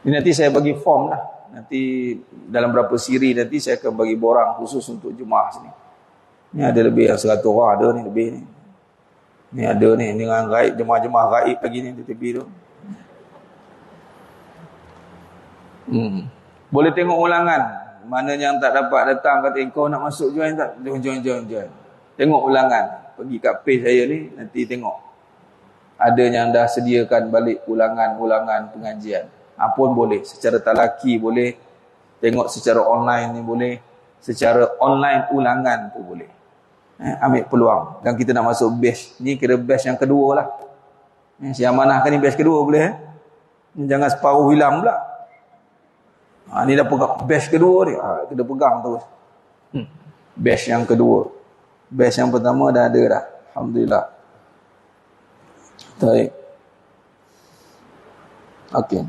Ini nanti saya bagi form lah. Nanti dalam berapa siri nanti saya akan bagi borang khusus untuk jemaah sini. Ni ada lebih 100 orang ada ni, lebih ni. Ni ada ni dengan gaib, jemaah-jemaah gaib lagi ni di tepi tu. Boleh tengok ulangan. Mana yang tak dapat datang kata kau nak masuk join tak? Join. Tengok ulangan. Pergi kat page saya ni nanti tengok. Ada yang dah sediakan balik ulangan pengajian. Pun boleh, secara talaki boleh, tengok secara online ni boleh, secara online ulangan pun boleh. Ambil peluang. Dan kita nak masuk batch ni, kira batch yang kedua lah. Si amanahkan ni batch kedua boleh. Jangan separuh hilang pula. Ni dah pegang batch kedua ni, kita pegang terus. Batch yang kedua. Batch yang pertama dah ada dah, alhamdulillah. Baik. Okey.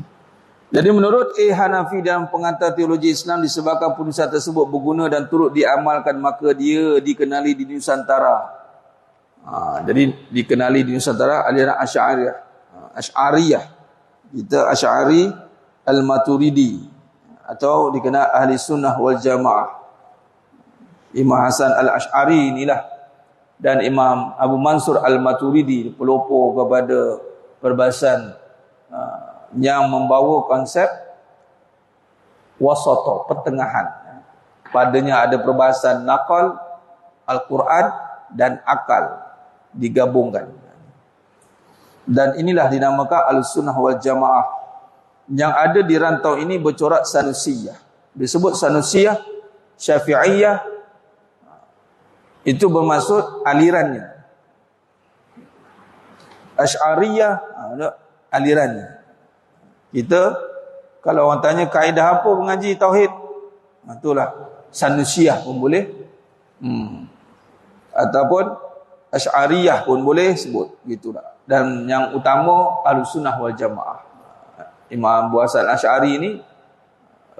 Jadi menurut Hanafi dalam pengantar teologi Islam, disebabkan putusan tersebut berguna dan turut diamalkan, maka dia dikenali di Nusantara. Jadi dikenali di Nusantara aliran Asy'ariyah. Asy'ariyah. Kita Asy'ari Al-Maturidi atau dikenal Ahli Sunnah wal Jamaah. Imam Hasan Al-Asy'ari inilah dan Imam Abu Mansur Al-Maturidi pelopor kepada perbahasan yang membawa konsep wasata, pertengahan. Padanya ada perbahasan naqal, Al-Quran dan akal digabungkan. Dan inilah dinamakan Al-Sunnah wal Jamaah. Yang ada di rantau ini bercorak Sanusiyah. Disebut Sanusiyah, Syafi'iyah, itu bermaksud alirannya. Asy'ariyah, alirannya. Kita kalau orang tanya kaedah apa mengaji tauhid, itulah Sanusiyah pun boleh. Ataupun Asy'ariyah pun boleh sebut gitulah. Dan yang utama Ahlussunnah wal Jamaah. Imam Abu Hasan Al-Asy'ari ini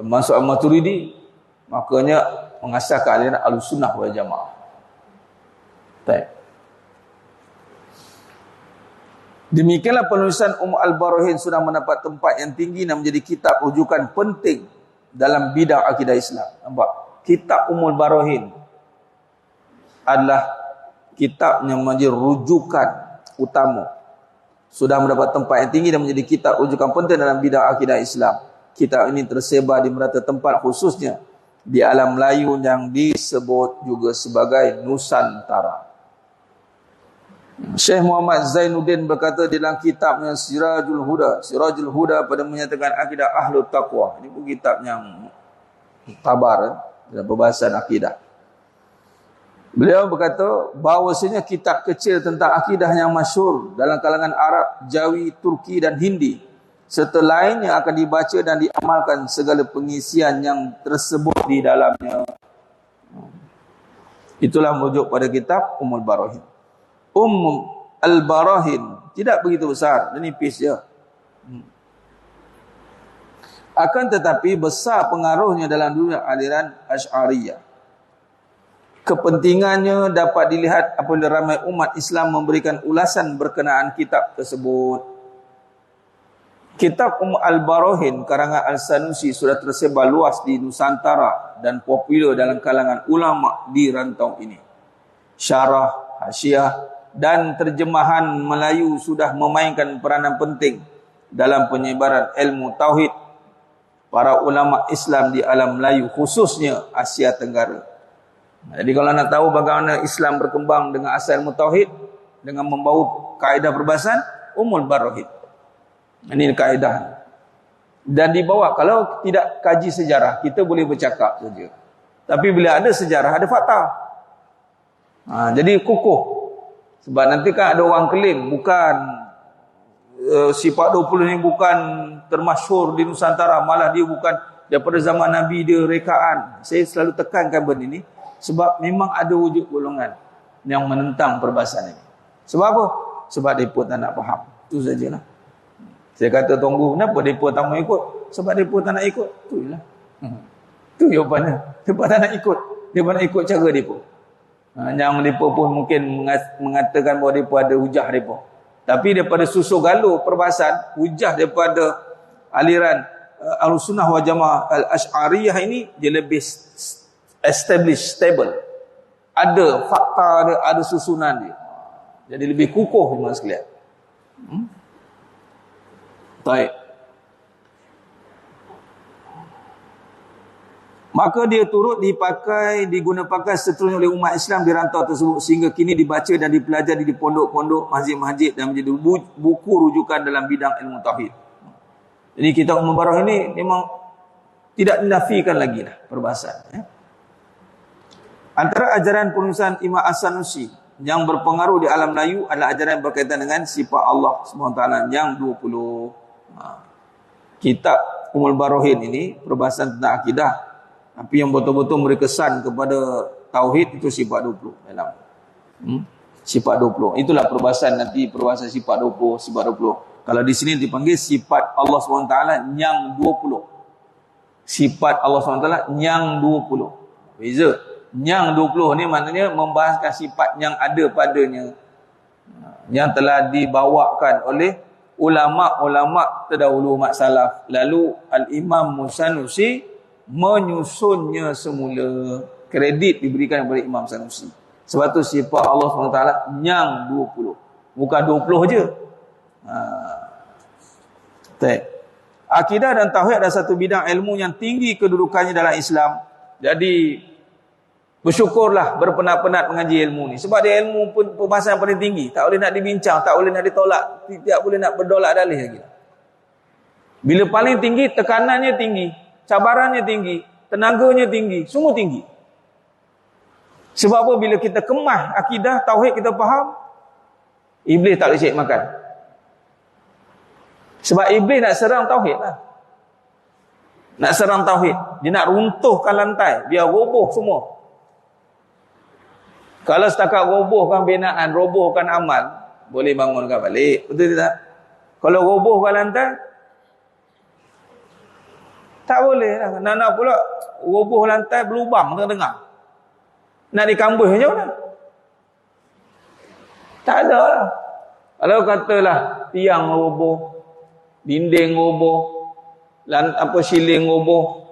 masuk Al-Maturidi, makanya mengasaskan aliran Ahlussunnah wal Jamaah. Baik. Demikianlah penulisan Al-Barahin sudah mendapat tempat yang tinggi dan menjadi kitab rujukan penting dalam bidang akidah Islam. Nampak? Kitab Al-Barahin adalah kitab yang menjadi rujukan utama. Sudah mendapat tempat yang tinggi dan menjadi kitab rujukan penting dalam bidang akidah Islam. Kitab ini tersebar di merata tempat, khususnya di alam Melayu yang disebut juga sebagai Nusantara. Syekh Muhammad Zainuddin berkata dalam kitabnya Sirajul Huda pada menyatakan akidah Ahlut Taqwa. Ini pun kitab yang tabar dalam perbahasan akidah. Beliau berkata bahawasanya kitab kecil tentang akidah yang masyhur dalam kalangan Arab, Jawi, Turki dan Hindi serta lain yang akan dibaca dan diamalkan segala pengisian yang tersebut di dalamnya. Itulah merujuk pada kitab Al-Barahin. Al-Barahin tidak begitu besar, nipis je. Akan tetapi besar pengaruhnya dalam dunia aliran Asy'ariyah. Kepentingannya dapat dilihat apabila ramai umat Islam memberikan ulasan berkenaan kitab tersebut. Kitab Al-Barahin karangan Al-Sanusi sudah tersebar luas di Nusantara dan popular dalam kalangan ulama di rantau ini. Syarah, hasyiah dan terjemahan Melayu sudah memainkan peranan penting dalam penyebaran ilmu tauhid para ulama Islam di alam Melayu, khususnya Asia Tenggara. Jadi kalau nak tahu bagaimana Islam berkembang dengan asal ilmu tauhid, dengan membawa kaedah perbahasan, Al-Barahin. Ini kaedah. Dan dibawa, kalau tidak kaji sejarah, kita boleh bercakap saja. Tapi bila ada sejarah, ada fakta. Jadi kukuh. Sebab nanti kan ada orang klaim bukan sifat 20 ni bukan termasyhur di Nusantara, malah dia bukan daripada zaman Nabi, dia rekaan. Saya selalu tekankan benda ini sebab memang ada wujud golongan yang menentang perbahasan ini. Sebab apa? Sebab mereka tak nak faham. Itu sajalah. Saya kata tunggu, kenapa mereka tak mau ikut? Sebab mereka tak nak ikut. Itulah. Itu jawapannya. Mereka tak nak ikut. Mereka nak ikut cara mereka. Yang mereka pun mungkin mengatakan bahawa mereka ada hujah mereka. Tapi daripada susu galuh perbahasan, hujah daripada aliran Ahlussunnah wal Jamaah Al-Asy'ariyah ini, dia lebih established, stable. Ada fakta dia, ada susunan dia. Jadi lebih kukuh memang sekalian. Baik. Maka dia turut digunakan seterusnya oleh umat Islam di rantau tersebut sehingga kini dibaca dan dipelajari di pondok-pondok, masjid-masjid dan menjadi buku rujukan dalam bidang ilmu tauhid. Jadi kitab Al-Barahin ini memang tidak dinafikan lagi lah perbahasan. Antara ajaran penulisan Imam As-Sanusi yang berpengaruh di alam Melayu adalah ajaran yang berkaitan dengan sifat Allah SWT yang 20. Kitab Al-Barahin ini perbahasan tentang akidah, tapi yang betul-betul berkesan kepada tauhid itu sifat 20 dalam. Sifat 20. Itulah perbahasan nanti, perbahasan sifat 20, sifat 20. Kalau di sini dipanggil sifat Allah SWT yang 20. Sifat Allah SWT yang 20. Beza. Yang 20 ni maknanya membahaskan sifat yang ada padanya, yang telah dibawakan oleh ulama-ulama terdahulu mak salaf. Lalu Al-Imam Sanusi menyusunnya semula. Kredit diberikan kepada Imam Sanusi. Sebab tu sifat Allah SWT yang 20. Bukan 20 je. Akidah dan tauhid adalah satu bidang ilmu yang tinggi kedudukannya dalam Islam. Jadi bersyukurlah berpenat-penat mengaji ilmu ni. Sebab dia ilmu pun pembahasan yang paling tinggi. Tak boleh nak dibincang, tak boleh nak ditolak, tidak boleh nak berdolak dalih lagi. Bila paling tinggi, tekanannya tinggi, cabarannya tinggi, tenaganya tinggi, semua tinggi. Sebab apa? Bila kita kemah akidah, tauhid kita faham, iblis tak boleh cek makan. Sebab iblis nak serang tauhid lah. Nak serang tauhid. Dia nak runtuhkan lantai, biar roboh semua. Kalau setakat robohkan binaan, robohkan amal, boleh bangunkan balik. Betul tak? Kalau robohkan lantai, tak boleh lah. Nak pula roboh lantai berlubang tengah-tengah. Nak dikambuh macam mana? Tak ada lah. Kalau katalah tiang roboh, dinding roboh, siling roboh,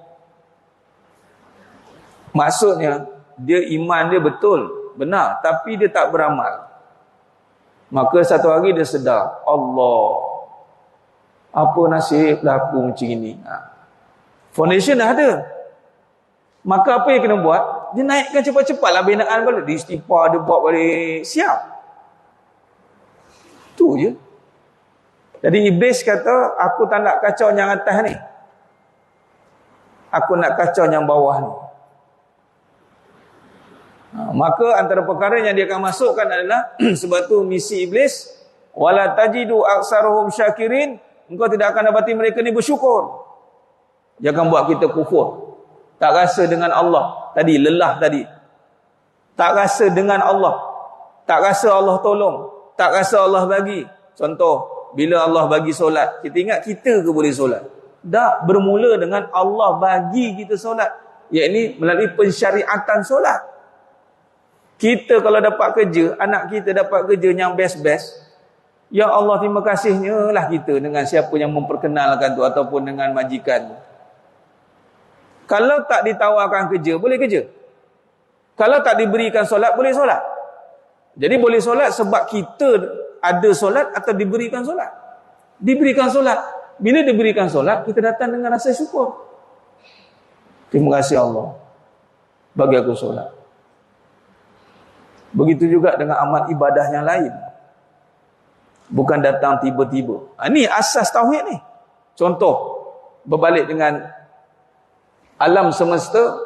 maksudnya dia iman dia betul, benar, tapi dia tak beramal. Maka satu hari dia sedar, Allah, apa nasib aku macam ini. Foundation dah ada. Maka apa yang kena buat? Dia naikkan cepat-cepatlah binaan balik. Dia istighfar, dia buat balik. Siap. Tu je. Jadi iblis kata, aku tak nak kacau yang atas ni. Aku nak kacau yang bawah ni. Maka antara perkara yang dia akan masukkan adalah sebab tu misi iblis, wala tajidu aksaruhum syakirin, engkau tidak akan dapati mereka ni bersyukur. Dia akan buat kita kufur. Tak rasa dengan Allah. Tadi, lelah tadi. Tak rasa dengan Allah. Tak rasa Allah tolong. Tak rasa Allah bagi. Contoh, bila Allah bagi solat, kita ingat kita ke boleh solat? Tak, bermula dengan Allah bagi kita solat. Iaitu melalui pensyariatan solat. Kita kalau dapat kerja, anak kita dapat kerja yang best-best, ya Allah terima kasihnya lah kita dengan siapa yang memperkenalkan tu ataupun dengan majikan tu. Kalau tak ditawarkan kerja, boleh kerja. Kalau tak diberikan solat, boleh solat. Jadi boleh solat sebab kita ada solat atau diberikan solat. Diberikan solat. Bila diberikan solat, kita datang dengan rasa syukur. Terima kasih Allah bagi aku solat. Begitu juga dengan amal ibadah yang lain. Bukan datang tiba-tiba. Ini asas tauhid ni. Contoh, berbalik dengan alam semesta,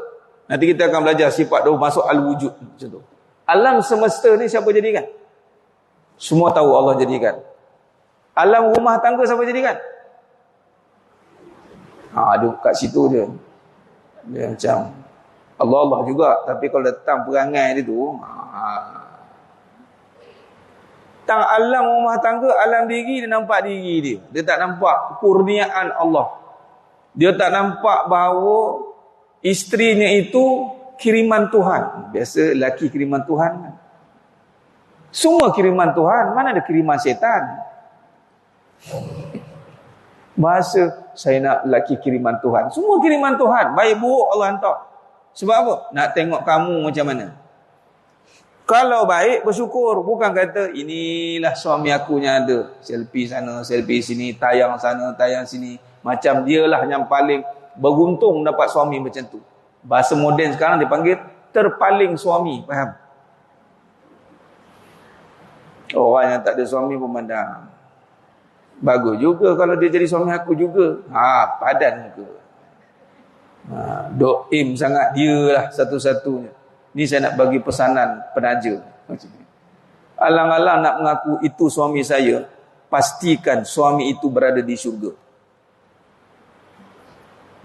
nanti kita akan belajar sifat dah masuk al-wujud macam tu. Alam semesta ni siapa jadikan? Semua tahu Allah jadikan. Alam rumah tangga siapa jadikan? Ada kat situ dia. Dia macam Allah juga, tapi kalau datang perangai dia tu, tang alam rumah tangga, alam diri dia nampak diri dia. Dia tak nampak kurniaan Allah. Dia tak nampak bahawa isterinya itu kiriman Tuhan. Biasa lelaki kiriman Tuhan kan? Semua kiriman Tuhan. Mana ada kiriman syaitan? Bahasa saya nak lelaki kiriman Tuhan. Semua kiriman Tuhan. Baik buruk Allah hantar. Sebab apa? Nak tengok kamu macam mana. Kalau baik bersyukur. Bukan kata inilah suami aku yang ada. Selfie sana, selfie sini, tayang sana, tayang sini. Macam dialah yang paling beruntung dapat suami macam tu. Bahasa moden sekarang dipanggil terpaling suami. Faham? Orang yang tak ada suami pun pandang. Bagus juga kalau dia jadi suami aku juga. Padan muka. Doim sangat, dialah satu-satunya. Ni saya nak bagi pesanan penaja. Alang-alang nak mengaku itu suami saya, pastikan suami itu berada di syurga.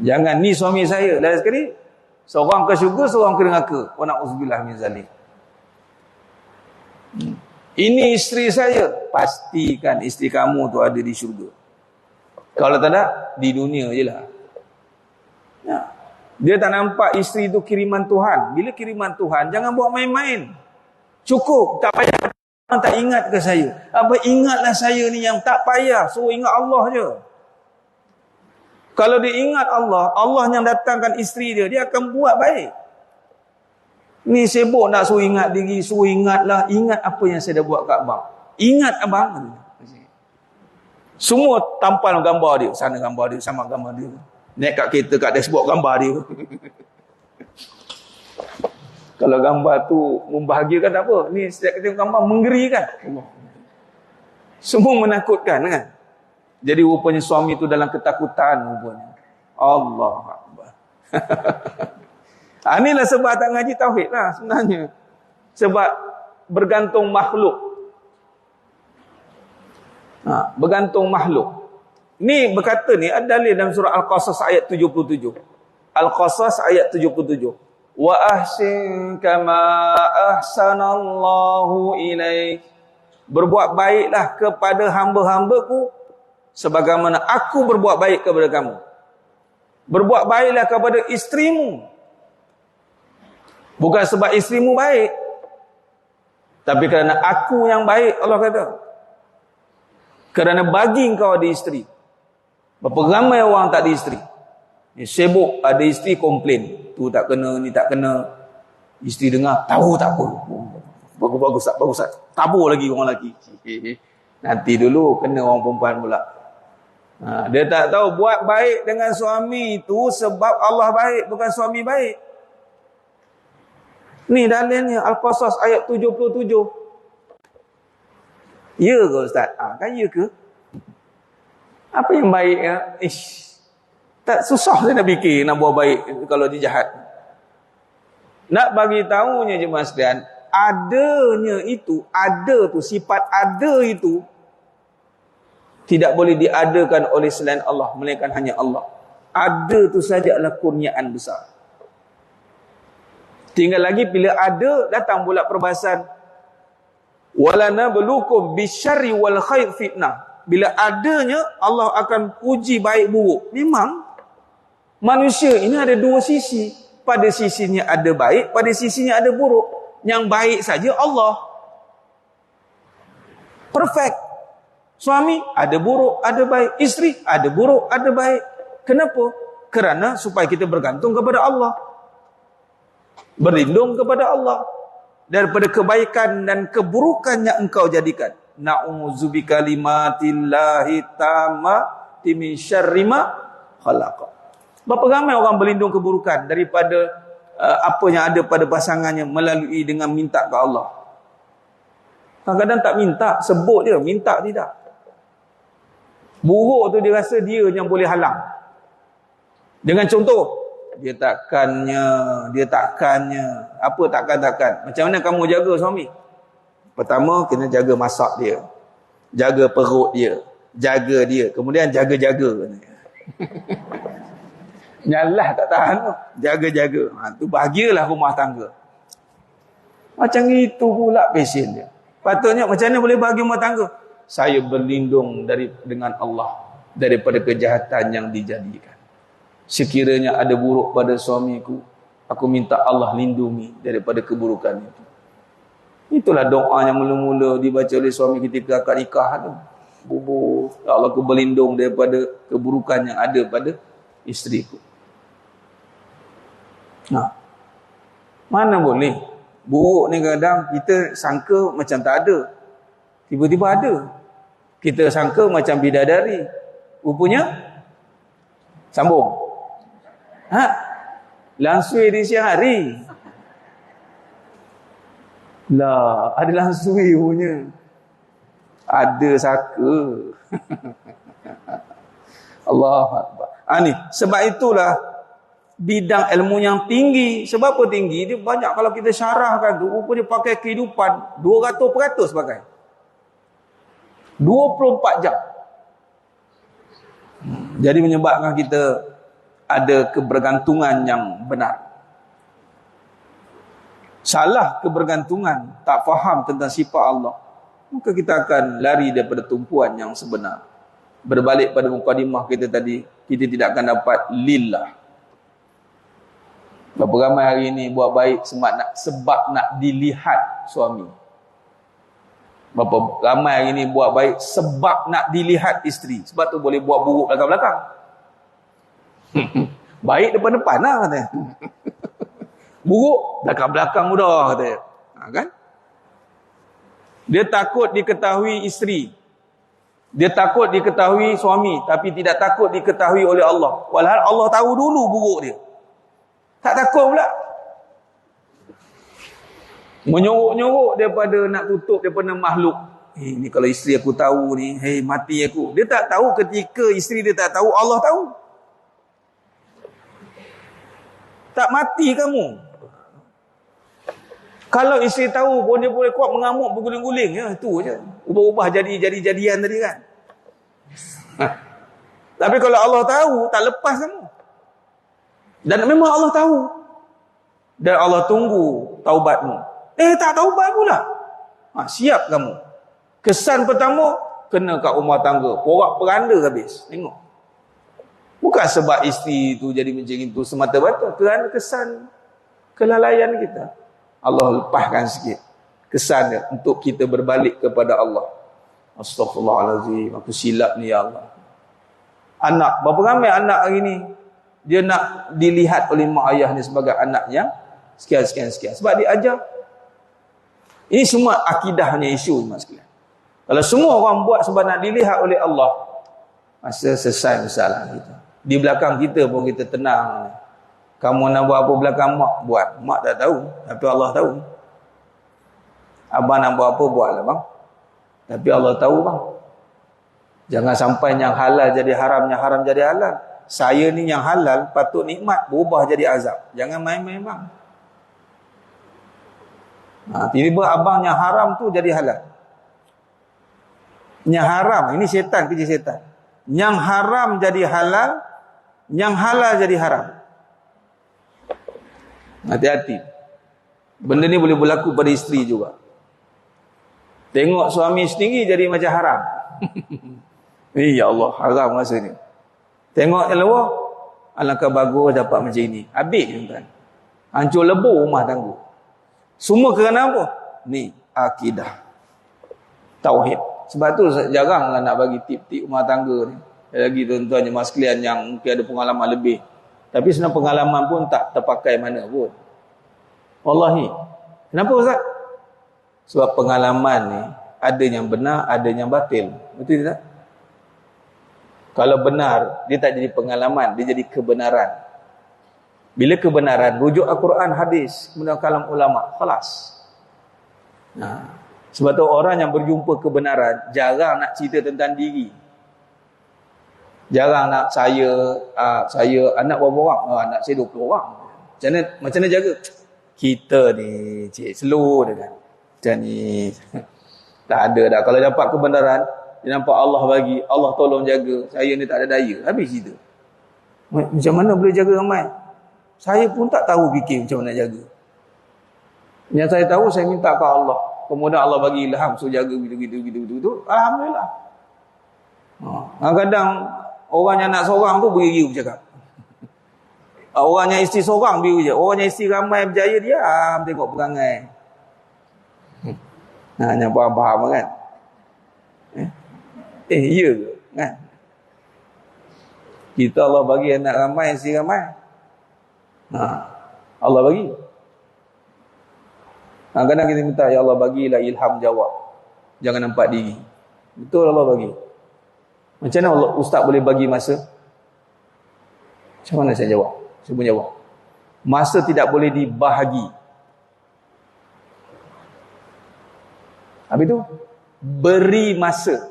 Jangan ni suami saya. Lain sekali, seorang ke syurga, seorang ke neraka. Wa na'udzubillah min zalik. Ini isteri saya. Pastikan isteri kamu tu ada di syurga. Kalau tak ada, di dunia je lah. Ya. Dia tak nampak isteri tu kiriman Tuhan. Bila kiriman Tuhan, jangan buat main-main. Cukup. Tak payah. Tak ingat ke saya? Apa ingatlah saya ni yang tak payah. Suruh ingat Allah je. Kalau dia ingat Allah, Allah yang datangkan isteri dia, dia akan buat baik. Ni sibuk nak suruh ingat diri, suruh ingatlah, ingat apa yang saya dah buat kat abang. Ingat abang. Semua tampal gambar dia, sana gambar dia, sama gambar dia. Naik kat kereta kat dashboard gambar dia. Kalau gambar tu membahagiakan tak apa. Ni setiap kita tengok gambar menggerikan. Semua menakutkan kan. Jadi rupanya suami tu dalam ketakutan rupanya. Allah Akbar. Inilah sebab tak ngaji tauhid lah sebenarnya. Sebab bergantung makhluk. Bergantung makhluk. Ni berkata ni ada dalil dalam surah Al-Qasas ayat 77. Al-Qasas ayat 77. Wa ahsin kama ahsanallahu ilaik. Berbuat baiklah kepada hamba-hambaku sebagaimana aku berbuat baik kepada kamu. Berbuat baiklah kepada isterimu. Bukan sebab isterimu baik, tapi kerana aku yang baik, Allah kata. Kerana bagi engkau ada isteri. Berapa ramai orang tak ada isteri. Sibuk ada isteri komplain. Tu tak kena, ni tak kena. Isteri dengar, tahu tak apa. Bagus-bagus tak, bagus tak. Tabur lagi orang lelaki. Nanti dulu kena orang perempuan pula. Dia tak tahu buat baik dengan suami itu sebab Allah baik, bukan suami baik. Ni dalilnya Al-Qasas ayat 77. Ya ke Ustaz? Kan ya ke? Apa yang baik ya? Tak susah saya nak fikir nak buat baik kalau dia jahat. Nak bagi tahunya jemaah sekalian, adanya itu, ada tu, sifat ada itu tidak boleh diadakan oleh selain Allah, melainkan hanya Allah. Ada tu saja adalah kurniaan besar. Tinggal lagi bila ada, datang pula perbahasan walana belukum bisyarri wal khair fitnah. Bila adanya, Allah akan uji baik buruk. Memang manusia ini ada dua sisi. Pada sisinya ada baik, pada sisinya ada buruk. Yang baik saja Allah. Perfect. Suami ada buruk, ada baik. Isteri ada buruk, ada baik. Kenapa? Kerana supaya kita bergantung kepada Allah. Berlindung kepada Allah daripada kebaikan dan keburukan yang engkau jadikan. Na'udzu bikalimatillahi tammati min syarri ma khalaqa. Berapa ramai orang berlindung keburukan daripada apa yang ada pada pasangannya melalui dengan minta ke Allah. Kadang-kadang tak minta, sebut dia, minta tidak. Buruk tu dia rasa dia yang boleh halang. Dengan contoh, dia takkannya, apa takkan. Macam mana kamu jaga suami? Pertama, kena jaga masak dia. Jaga perut dia. Jaga dia. Kemudian jaga-jaga. Nyalah tak tahan tu. Jaga-jaga. Tu bahagialah rumah tangga. Macam itu pula passion dia. Patutnya macam mana boleh bahagia rumah tangga? Saya berlindung dengan Allah daripada kejahatan yang dijadikan. Sekiranya ada buruk pada suamiku, aku minta Allah lindungi daripada keburukan itu. Itulah doa yang mula-mula dibaca oleh suami ketika akad nikah tu. Bubur, ya Allah, aku berlindung daripada keburukan yang ada pada isteriku. Mana boleh? Buruk ni kadang kita sangka macam tak ada. Tiba-tiba ada. Kita sangka macam bidadari. Rupanya sambung. Langsui di siang hari. Lah, ada langsui punya. Ada saka. Allahu Akbar. Ni, sebab itulah bidang ilmu yang tinggi. Sebab apa tinggi? Dia banyak kalau kita syarahkan tu, rupanya pakai kehidupan 200% pakai. 24 jam. Jadi menyebabkan kita ada kebergantungan yang benar. Salah kebergantungan, tak faham tentang sifat Allah. maka kita akan lari daripada tumpuan yang sebenar. Berbalik pada mukadimah kita tadi, kita tidak akan dapat lillah. Berapa ramai hari ini buat baik sebab nak dilihat suami. Berapa ramai hari ini buat baik sebab nak dilihat isteri. Sebab tu boleh buat buruk belakang-belakang. Baik depan-depan lah katanya. Buruk belakang-belakang mudah katanya. Kan? Dia takut diketahui isteri. Dia takut diketahui suami, tapi tidak takut diketahui oleh Allah. Walhal Allah tahu dulu buruk dia. Tak takut pula. Menyorok-nyorok daripada nak tutup daripada makhluk. Ni kalau isteri aku tahu ni, mati aku. Dia tak tahu ketika isteri dia tak tahu, Allah tahu. Tak mati kamu. Kalau isteri tahu pun dia boleh kuat mengamuk berguling-guling. Ya, itu je. Ubah-ubah jadi-jadian tadi kan. Tapi kalau Allah tahu, tak lepas kamu. Dan memang Allah tahu. Dan Allah tunggu taubatmu. Tak taubat pula. Siap kamu. Kesan pertama, kena kat rumah tangga. Porak-peranda habis. Tengok. Bukan sebab isteri tu jadi macam itu semata-mata. Kerana kesan kelalaian kita. Allah lepaskan sikit kesan dia untuk kita berbalik kepada Allah. Astaghfirullahalazim, aku silap ni ya Allah. Anak, berapa ramai anak hari ni dia nak dilihat oleh mak ayahnya sebagai anak yang sekian. Sebab dia ajar. Ini semua akidahnya isu mas sekalian. Kalau semua orang buat sebab nak dilihat oleh Allah, masa selesai masalah kita. Di belakang kita pun kita tenang. Kamu nak buat apa belakang mak? Buat. Mak tak tahu. Tapi Allah tahu. Abang nak buat apa? Buatlah bang. Tapi Allah tahu bang. Jangan sampai yang halal jadi haram, yang haram jadi halal. Saya ni yang halal patut nikmat, berubah jadi azab. Jangan main-main bang. Tiba-tiba abang yang haram tu jadi halal. Yang haram, ini syaitan, kerja syaitan. Yang haram jadi halal, yang halal jadi haram. Hati-hati. Benda ni boleh berlaku pada isteri juga. Tengok suami sendiri jadi macam haram. Ya Allah, haram rasa ni. Tengok yang luar, alangkah bagus dapat macam ini. Habis kan. Hancur lebur rumah tangga. Semua kerana apa? Ni akidah. Tauhid. Sebab tu jaranglah nak bagi tip-tip rumah tangga ni. Lagi tuan-tuan jemaah sekalian yang mungkin ada pengalaman lebih. Tapi sebenarnya pengalaman pun tak terpakai mana pun. Wallahi. Kenapa Ustaz? Sebab pengalaman ni ada yang benar, ada yang batil. Betul tak? Kalau benar, dia tak jadi pengalaman, dia jadi kebenaran. Bila kebenaran, rujuk Al-Quran, hadis, kemudian kalam ulama, khalas. Sebab tu orang yang berjumpa kebenaran jarang nak cerita tentang diri. Jarang nak saya anak berapa orang? Anak saya 20 orang. Macam mana jaga? Kita ni cik slow dia kan. Macam ni. Tak ada dah. Kalau dapat kebenaran, dia nampak Allah bagi, Allah tolong jaga. Saya ni tak ada daya. Habis cerita. Macam mana boleh jaga ramai? Saya pun tak tahu fikir macam mana jaga. Yang saya tahu, saya minta ke Allah. Kemudian Allah bagi ilham, so jaga gitu. Alhamdulillah. Kadang-kadang orang yang nak seorang tu beri bercakap. Orang yang isteri seorang biru je. Orang yang isteri ramai berjaya, diam tengok perangai. Yang faham-faham kan? Ya ke? Kan? Kita Allah bagi anak ramai, isteri ramai. Allah bagi. Kadang-kadang kita minta, ya Allah bagilah ilham jawab. Jangan nampak diri. Betul Allah bagi. Macam mana Allah, Ustaz boleh bagi masa? Macam mana saya jawab? Saya pun jawab. Masa tidak boleh dibahagi. Habis itu, beri masa.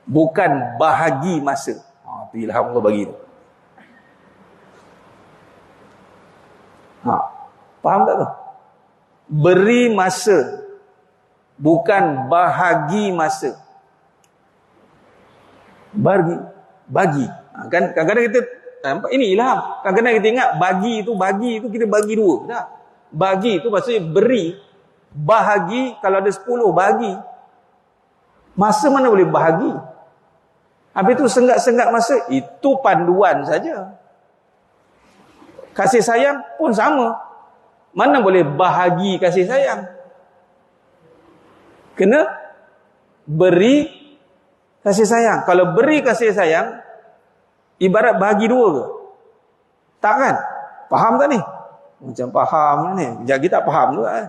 Bukan bahagi masa. Itu ilham Allah bagi tu. Faham tak tu? Beri masa. Bukan bahagi masa. Bagi. Kan kadang-kadang kita nampak ini ilham. Kadang-kadang kita ingat bagi itu kita bagi dua. Tak. Bagi itu maksudnya beri. Bahagi kalau ada 10 bagi. Masa mana boleh bahagi? Habis itu sengat-sengat masa, itu panduan saja. Kasih sayang pun sama. Mana boleh bahagi kasih sayang? Kena beri kasih sayang. Kalau beri kasih sayang, ibarat bahagi dua ke? Tak kan? Faham tak ni? Macam faham ni. Jadi tak faham juga kan?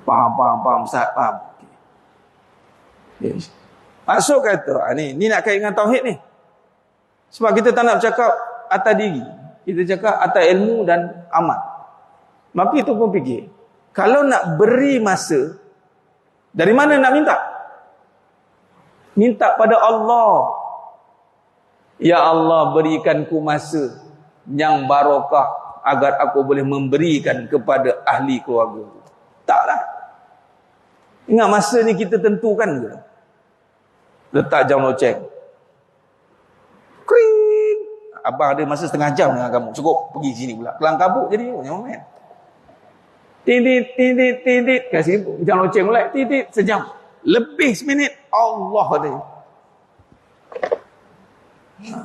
Faham Ustaz, faham. Okay. Maksud kata, ni nak kait dengan tauhid ni. Sebab kita tak nak cakap atas diri. Kita cakap atas ilmu dan amal. Maka itu pun fikir. Kalau nak beri masa, dari mana nak minta? Minta pada Allah. Ya Allah, berikanku masa yang barakah agar aku boleh memberikan kepada ahli keluarga. Taklah. Ingat masa ni kita tentukan ke? Letak jam loceng. Kring. Abang ada masa setengah jam dengan kamu. Cukup pergi sini pula. Kelang kabut jadi jangan main. Tidit. Kasih jam loceng mulai. Tidit sejam. Lebih seminit. Allah dia.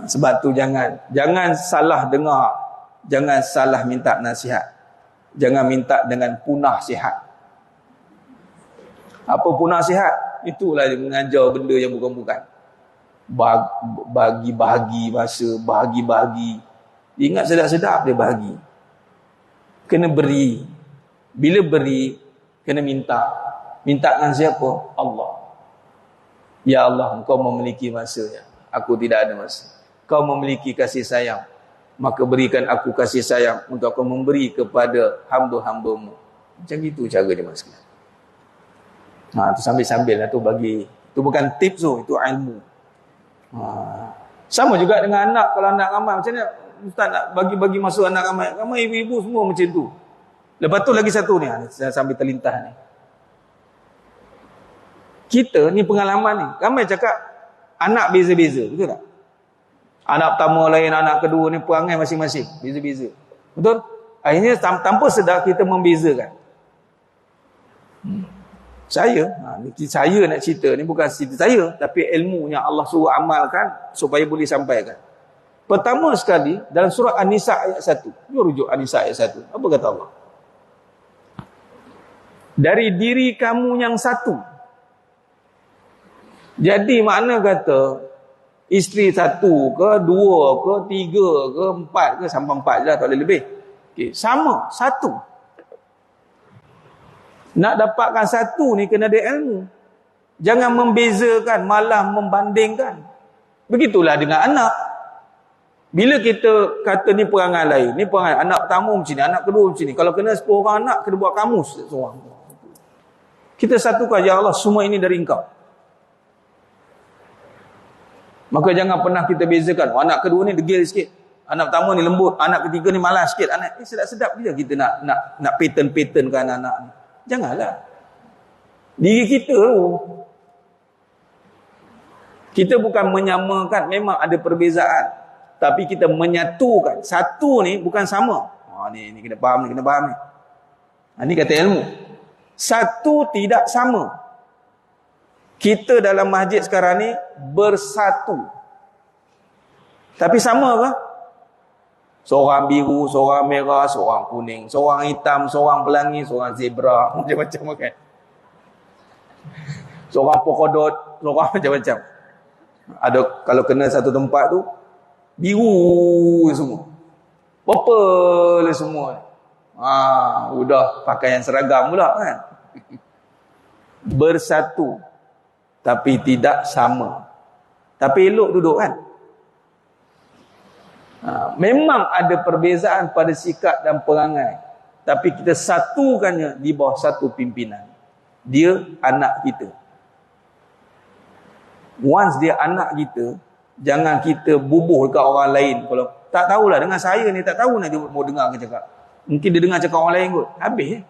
Sebab tu jangan salah dengar. Jangan salah minta nasihat. Jangan minta dengan punah sihat. Apa punah sihat? Itulah dia mengajar benda yang bukan-bukan. Bahagi masa, bahagi. Ingat sedap-sedap dia bahagi. Kena beri. Bila beri, kena minta. Minta dengan siapa? Allah. Ya Allah, engkau memiliki masanya. Aku tidak ada masa. Kau memiliki kasih sayang. Maka berikan aku kasih sayang untuk aku memberi kepada hamba-hambamu. Macam itu cara dia masukkan. Itu sambil-sambil lah tu bagi. Itu bukan tips tu, itu ilmu. Sama juga dengan anak. Kalau anak ramai, macam mana Ustaz nak bagi masuk anak ramai? Ramai ibu-ibu semua macam tu. Lepas tu lagi satu ni, sambil terlintas ni. Kita ni pengalaman ni. Ramai cakap anak beza-beza, betul tak? Anak pertama lain, anak kedua ni perangai masing-masing, beza-beza. Betul? Akhirnya tanpa sedar kita membezakan. Saya nak cerita ni bukan cerita saya, tapi ilmu yang Allah suruh amalkan supaya boleh sampaikan. Pertama sekali dalam surah An-Nisa ayat 1. Dia rujuk An-Nisa ayat 1. Apa kata Allah? Dari diri kamu yang satu. Jadi makna kata isteri satu ke, dua ke, tiga ke, empat ke, sampai 4 je lah, tak boleh lebih. Okay. Sama, satu. Nak dapatkan satu ni kena ada ilmu. Jangan membezakan, malah membandingkan. Begitulah dengan anak. Bila kita kata ni perangai lain, ni perangai anak pertama macam ni, anak kedua macam ni. Kalau kena 10 orang anak, kena buat kamus seorang. Kita satukan, ya Allah, semua ini dari Engkau. Maka jangan pernah kita bezakan. Anak kedua ni degil sikit, anak pertama ni lembut, anak ketiga ni malas sikit. Anak ni sedap-sedap dia kita nak pattern-patternkan anak ni. Janganlah. Diri kita tu. Kita bukan menyamakan, memang ada perbezaan. Tapi kita menyatukan. Satu ni bukan sama. Ni kena faham ni. Ni kata ilmu. Satu tidak sama. Kita dalam masjid sekarang ni bersatu. Tapi sama ke? Seorang biru, seorang merah, seorang kuning, seorang hitam, seorang pelangi, seorang zebra, macam-macam kan. Seorang polkadot, seorang macam-macam. Ada kalau kena satu tempat tu biru semua. Purple semua. Udah pakaian seragam pula kan. Bersatu tapi tidak sama. Tapi elok duduk kan. Memang ada perbezaan pada sikap dan perangai, tapi kita satukannya di bawah satu pimpinan. Dia anak kita. Once dia anak kita, jangan kita bubuh dekat orang lain. Kalau tak tahulah, dengan saya ni tak tahu nak dia mau dengar ke cakap. Mungkin dia dengar cakap orang lain kot. Habis.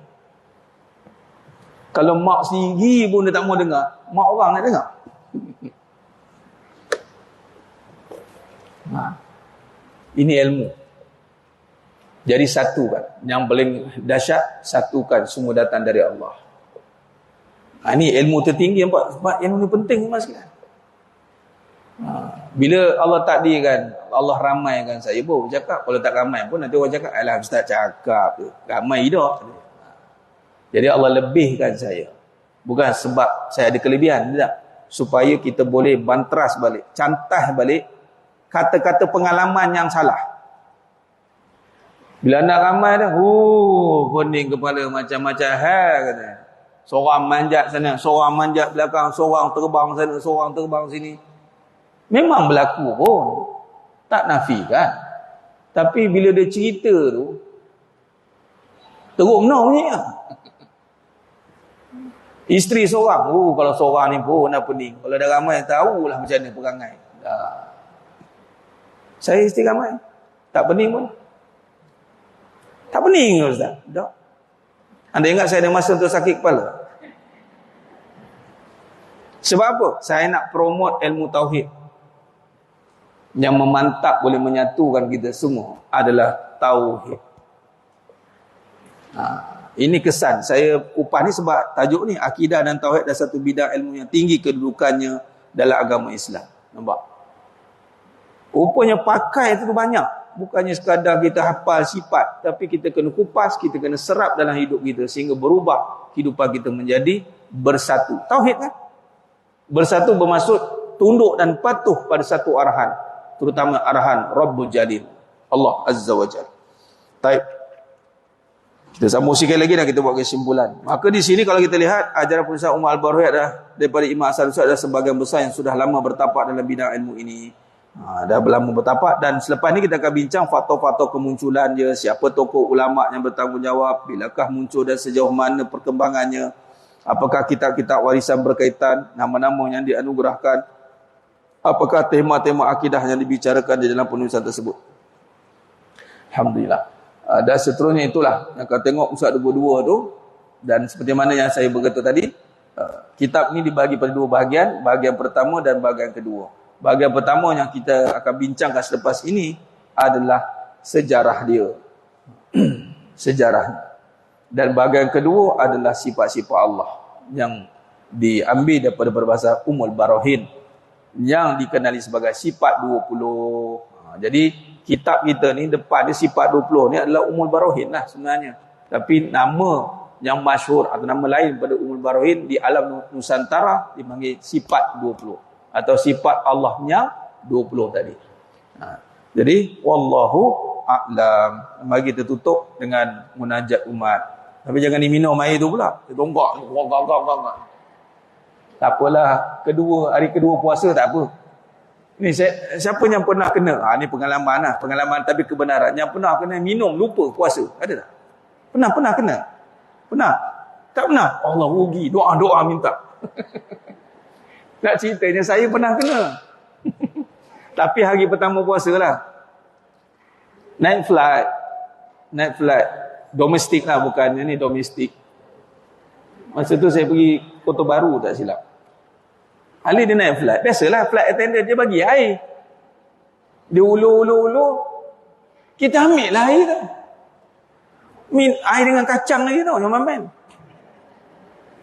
Kalau mak sendiri pun dia tak mau dengar, mak orang nak dengar. Ini ilmu. Jadi satukan. Yang paling dahsyat, satukan semua datang dari Allah. Ini ilmu tertinggi nampak. Sebab ilmu ni penting mas sekalian. Bila Allah takdirkan, Allah ramaikan saya pun cakap. Kalau tak ramai pun nanti orang cakap, alah ustaz cakap tu. Ramai dah. Jadi Allah lebihkan saya. Bukan sebab saya ada kelebihan, tidak. Supaya kita boleh bantras balik, cantah balik kata-kata pengalaman yang salah. Bila nak ramai dah, pening kepala macam-macam hal kata. Seorang manjat sana, seorang manjat belakang, seorang terbang sana, seorang terbang sini. Memang berlaku pun. Tak nafikan. Tapi bila dia cerita tu, teruk benar punya. Isteri seorang, kalau seorang ni pun nak pening. Kalau dah ramai, tahulah macam mana perangai. Saya isteri ramai. Tak pening pun. Tak pening ke Ustaz? Tak. Anda ingat saya ada masa untuk sakit kepala? Sebab apa? Saya nak promote ilmu tauhid. Yang memantap boleh menyatukan kita semua adalah tauhid. Ini kesan. Saya upah ni sebab tajuk ni, akidah dan tauhid adalah satu bidang ilmu yang tinggi kedudukannya dalam agama Islam. Nampak? Rupanya pakai itu banyak. Bukannya sekadar kita hafal sifat, tapi kita kena kupas, kita kena serap dalam hidup kita sehingga berubah kehidupan kita menjadi bersatu. Tauhid kan? Bersatu bermaksud tunduk dan patuh pada satu arahan, terutama arahan Rabbul Jalil, Allah Azza wa Jalla. Baik. Kita sambung sikit lagi dan kita buat kesimpulan. Maka di sini kalau kita lihat ajaran Puasa Umar Al-Baruhi adalah daripada Imam As-Sadusi adalah sebagian besar yang sudah lama bertapak dalam bidang ilmu ini. Dah lama bertapak, dan selepas ni kita akan bincang faktor-faktor kemunculan dia, siapa tokoh ulama yang bertanggungjawab, bilakah muncul dan sejauh mana perkembangannya, apakah kitab-kitab warisan berkaitan, nama-nama yang dianugerahkan, apakah tema-tema akidah yang dibicarakan di dalam penulisan tersebut. Alhamdulillah. Dan seterusnya itulah yang kau tengok Ustaz 22 tu, dan seperti mana yang saya berkata tadi, kitab ni dibagi pada dua bahagian, bahagian pertama dan bahagian kedua. Bahagian pertama yang kita akan bincangkan selepas ini adalah sejarah dia. Sejarahnya. Dan bahagian kedua adalah sifat-sifat Allah yang diambil daripada berbahasa Ummul Barahin yang dikenali sebagai sifat 20. Jadi kitab kita ni depan dia sifat 20 ni adalah Ummul Barahin lah sebenarnya. Tapi nama yang masyhur atau nama lain pada Ummul Barahin di alam Nusantara dipanggil sifat 20. Atau sifat Allahnya 20 tadi. Jadi wallahu a'lam. Mari kita tutup dengan munajat umat. Tapi jangan diminum air tu pula. Dia tonggak. Tak apalah. Hari kedua puasa tak apa. Ni siapa yang pernah kena? Ni pengalaman lah. Pengalaman tapi kebenaran. Yang pernah kena minum lupa puasa. Ada tak? Pernah kena? Pernah? Tak pernah? Allah rugi. Doa minta. Nak ceritanya saya pernah kena. Tapi hari pertama puasa lah. Night flight. Domestik lah, bukan ni domestik. Masa tu saya pergi Kota Baru tak silap. Hari dia naik flight. Biasalah flight attendant dia bagi air. Dia ulur. Kita ambil lah air tu. Air dengan kacang lagi tau. Yang main.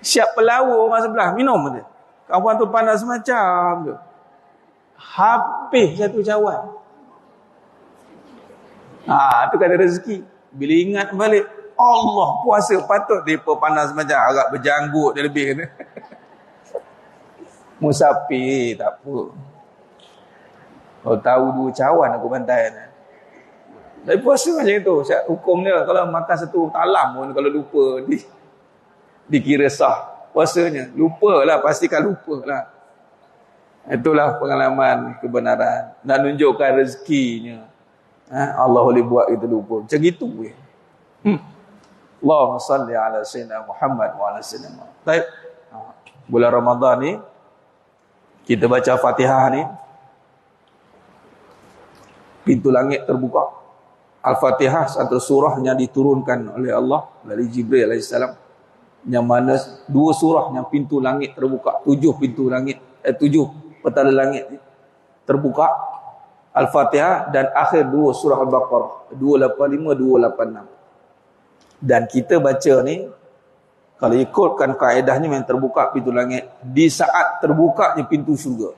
Siap pelawar orang sebelah. Minum dia. Kawan tu panas macam tu. Habis satu cawan. Itu kata rezeki. Bila ingat balik, Allah puasa patut mereka panas macam agak berjanggut dia lebih kena. Musafir tak apa. Kalau tahu 2 cawan aku bantai. Tapi puasa macam itu. Hukum dia kalau makan satu talam pun kalau lupa dikira sah. Puasanya lupalah, pastikan lupalah. Itulah pengalaman kebenaran dan nunjukkan rezekinya. Allah boleh buat kita lupa macam gitu je. Allahumma salli ala sayyidina Muhammad wa ala sayyidina Muhammad. Baik. Bulan Ramadan ni kita baca Fatihah ni, pintu langit terbuka. Al-Fatihah satu surah yang diturunkan oleh Allah dari Jibril alaihissalam, yang mana 2 surah yang pintu langit terbuka, 7 pintu langit, 7 petala langit terbuka, Al-Fatihah dan akhir 2 surah Al-Baqarah 285 286. Dan kita baca ni Kalau ikutkan kaedahnya memang terbuka pintu langit di saat terbukanya pintu syurga.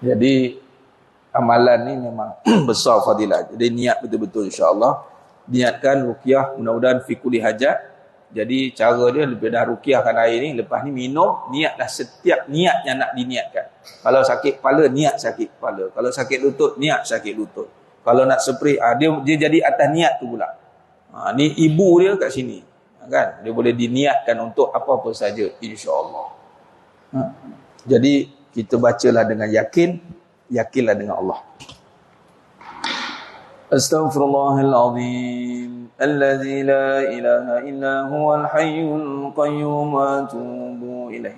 Jadi amalan ni memang besar fadilah. Jadi niat betul-betul insya-Allah. Niatkan ruqyah mudah-mudahan fi kulli hajat. Jadi cara dia lebih dah ruqyahkan air ni, lepas ni minum, niatlah setiap niat yang nak diniatkan. Kalau sakit kepala, niat sakit kepala. Kalau sakit lutut, niat sakit lutut. Kalau nak spray, dia jadi atas niat tu pula. Ni ibu dia kat sini. Kan? Dia boleh diniatkan untuk apa-apa saja insya-Allah. Jadi kita bacalah dengan yakin, yakinlah dengan Allah. Astaghfirullahalazim alladzi la ilaha illa huwal hayyul qayyum wa atubu ilaih.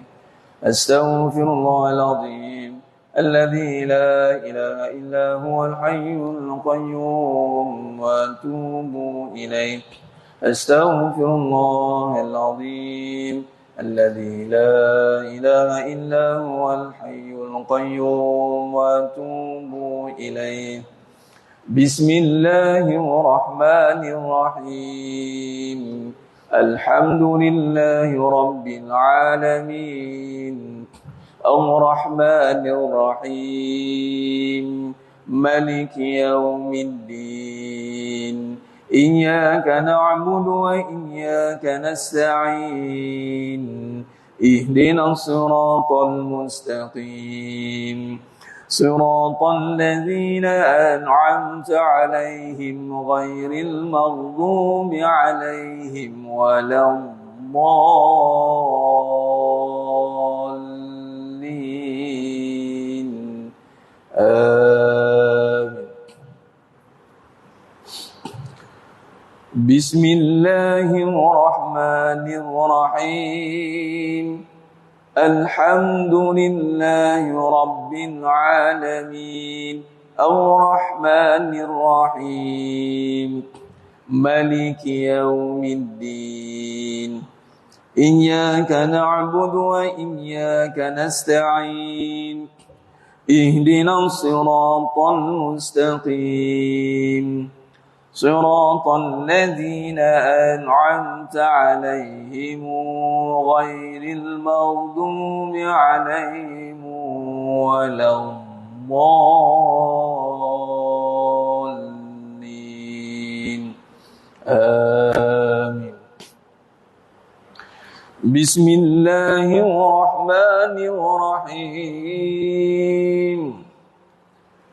Astaghfirullahalazim alladzi la ilaha illa huwal hayyul qayyum wa atubu ilaih. Astaghfirullahalazim الذي لا إله إلا هو الحي القيوم وأتوب إليه بسم الله الرحمن الرحيم الحمد لله رب العالمين الرحمن الرحيم ملك يوم الدين إياك نعبد وإياك نستعين اهدنا الصراط المستقيم صراط الذين أنعمت عليهم غير المغضوب عليهم ولا الضالين بسم الله الرحمن الرحيم الحمد لله رب العالمين الرحمن الرحيم مالك يوم الدين إياك نعبد وإياك نستعين اهدنا الصراط المستقيم صراط الذين أنعمت عليهم غير المغضوب عليهم ولا الضالين آمين بسم الله الرحمن الرحيم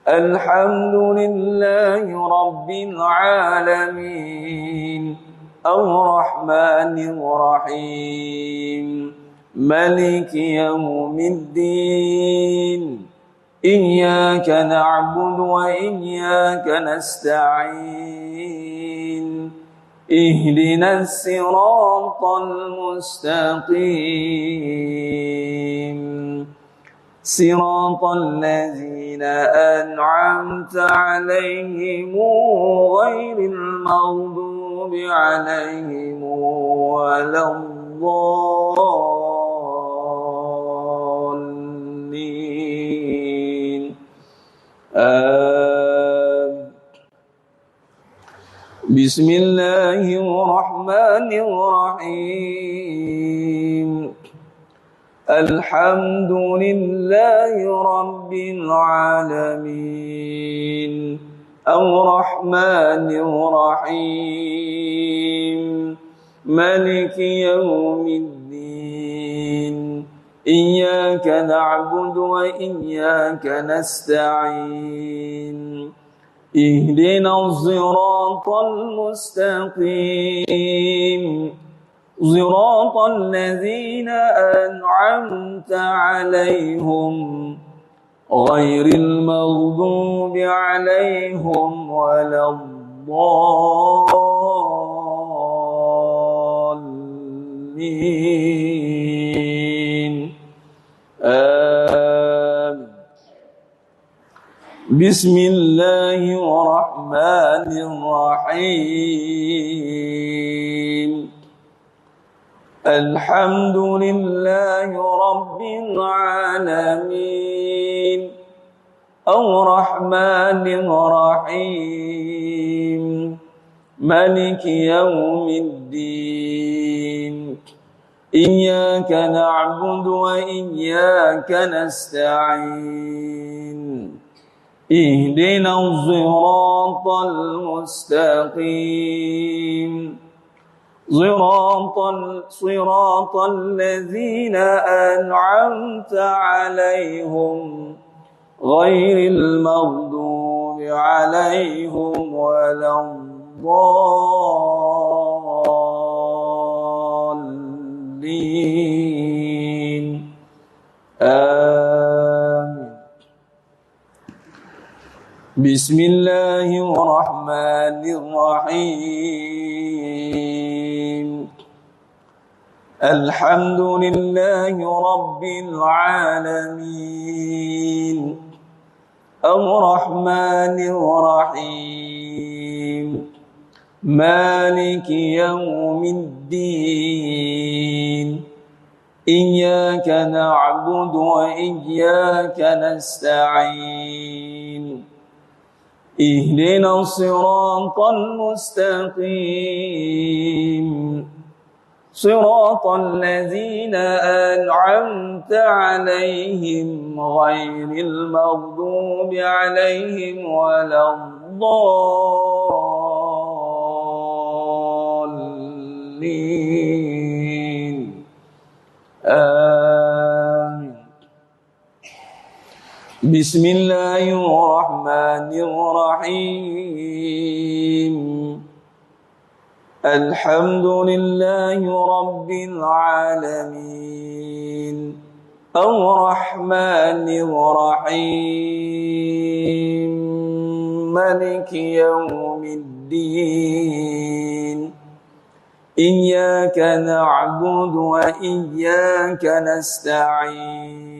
الحمد لله رب العالمين الرحمن الرحيم مالك يوم الدين إياك نعبد وإياك نستعين اهدنا الصراط المستقيم صراط الذين أنعمت عليهم غير المغضوب عليهم ولا الضالين بسم الله الرحمن الرحيم الحمد لله رب العالمين الرحمن الرحيم مالك يوم الدين إياك نعبد وإياك نستعين اهدنا الصراط المستقيم صراط الذين أنعمت عليهم غير المغضوب عليهم ولا الضالين بسم الله الرحمن الرحيم الحمد لله رب العالمين الرحمن الرحيم مالك يوم الدين إياك نعبد وإياك نستعين اهدنا الصراط المستقيم صراط الذين أنعمت عليهم غير المغضوب عليهم ولا الضالين آمين. بسم الله الرحمن الرحيم الحمد لله رب العالمين الرحمن الرحيم مالك يوم الدين إياك نعبد وإياك نستعين اهدنا الصراط المستقيم صراط الذين أنعمت عليهم غير المغضوب عليهم ولا الضالين آمين. بسم الله الرحمن الرحيم الحمد لله رب العالمين الرحمن الرحيم مالك يوم الدين إياك نعبد وإياك نستعين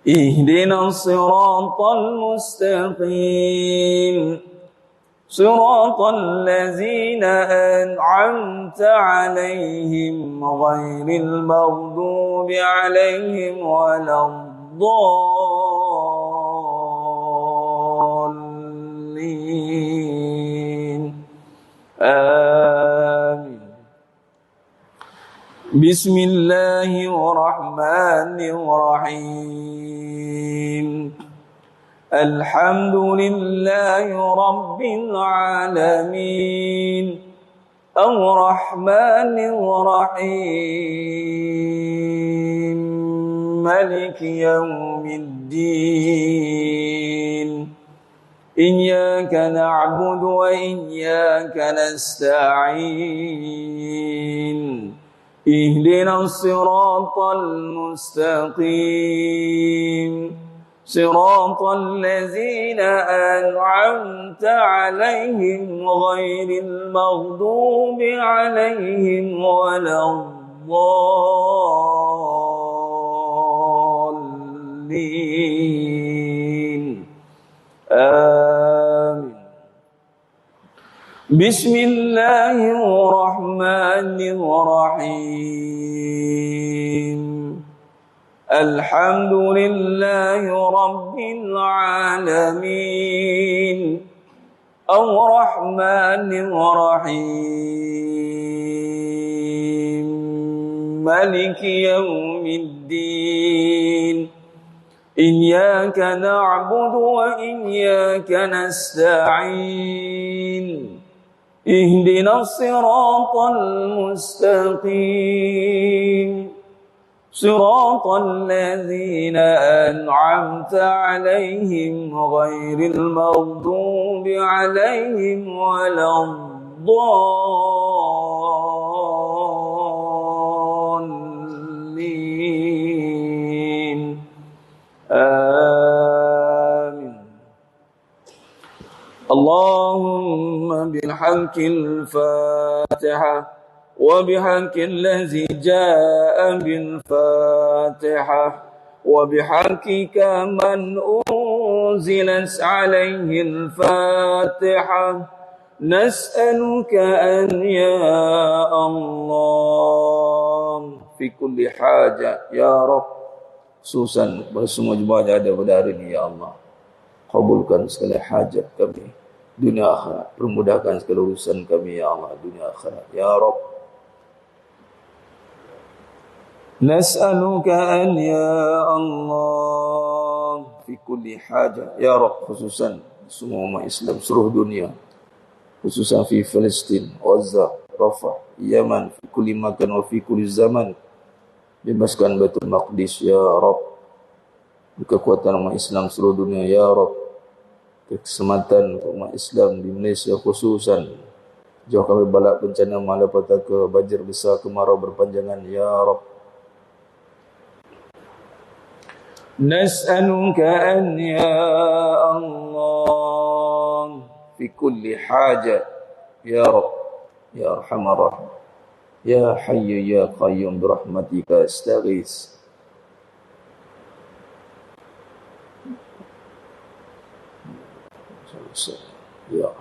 اهدنا الصراط المستقيم صراط الذين أنعمت عليهم غير المغضوب عليهم ولا الضالين آمين. بسم الله الرحمن الرحيم الحمد لله رب العالمين الرحمن الرحيم مالك يوم الدين إياك نعبد وإياك نستعين اهدنا الصراط المستقيم صراط الذين أنعمت عليهم غير المغضوب عليهم ولا الضالين آمين. بسم الله الرحمن الرحيم الحمد لله رب العالمين الرحمن الرحيم مالك يوم الدين إياك نعبد وإياك نستعين اهدنا الصراط المستقيم صراط الذين أنعمت عليهم غير المغضوب عليهم ولا الضالين آمين. اللهم بالحق الفاتحة وبحق الذي جاء بالفاتحة وبحقك من أنزلت عليه الفاتحة نسألك أن يا الله في كل حاجة يا رب khususan semua jemaah yang ada pada hari ini ya Allah kabulkan segala hajat kami dunia akhirat. Permudahkan segala urusan kami ya Allah, dunia akhirat ya Rabb. Nas'aluka an ya Allah fi kulli haja ya Rabb, khususan semua umat Islam seluruh dunia, khususan fi Palestin, Gaza, Rafah, Yaman, fi kulli makan wa fi kulli zaman. Bebaskan Baitul Maqdis ya Rabb. Kekuatan umat Islam seluruh dunia ya Rabb. Keselamatan umat Islam di Malaysia khususan. Jauhkan dari balak bencana malapetaka, banjir besar, kemarau berpanjangan ya Rabb. Nas'aluka an ya Allah fi kulli haja ya Rabb ya Arhamar Rahim ya Hayyu ya Qayyum birahmatika astaghits. Ya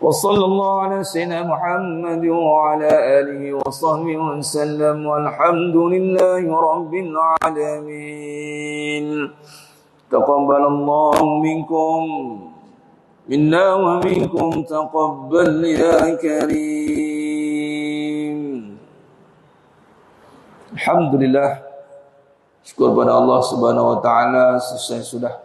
wa sallallahu ala sayyidina Muhammad wa ala alihi wa sahbihi wa sallam walhamdulillahi rabbil alamin. Taqabbalallahu minkum minna wa minkum taqabbal ya karim. Alhamdulillah, syukur pada Allah Subhanahu wa taala, selesai sudah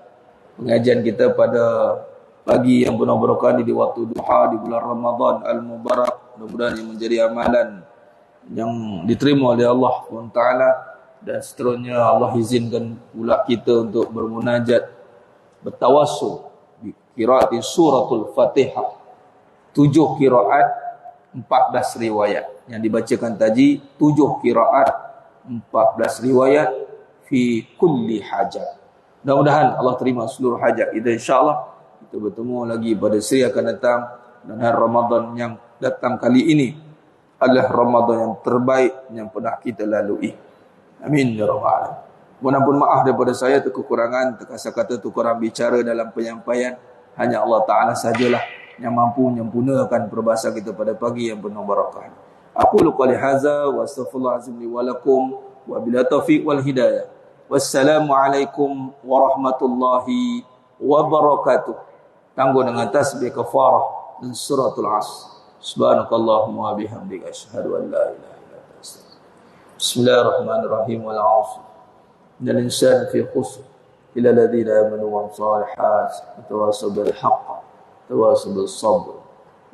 pengajian kita pada pagi yang penuh berkah di waktu duha di bulan Ramadan al-Mubarak. Mudah-mudahan yang menjadi amalan yang diterima oleh Allah SWT, dan seterusnya Allah izinkan pula kita untuk bermunajat, bertawassul di qiraat suratul Fatihah. 7 qiraat, 14 riwayat yang dibacakan tadi, 7 qiraat, 14 riwayat fi kulli hajat. Mudah-mudahan Allah terima seluruh hajat kita insya-Allah. Kita bertemu lagi pada seri akan datang, dan hari Ramadan yang datang kali ini adalah Ramadan yang terbaik yang pernah kita lalui. Amin ya rabbal alamin. Mohon ampun maaf daripada saya, kekurangan, terkasar kata, kurang bicara dalam penyampaian. Hanya Allah Ta'ala sajalah yang mampu menyempurnakan perbahasan kita pada pagi yang penuh barakah. Aku qouli hadza wa astaghfirullah azim li wa lakum wa bila taufiq wal hidayah. Wassalamualaikum warahmatullahi wabarakatuh. Tangguh dengan tasbih kafarah dan suratul Asr. Subhanakallahumma wa bihamdika asyhadu an la ilaha illa anta astaghfiruka. Bismillahirrahmanirrahim. Wal 'ashr. Innal insana fi khusr illa alladhina amanu wa amilus shalihat wa tawassaw bil haqq wa tawassaw bis sabr.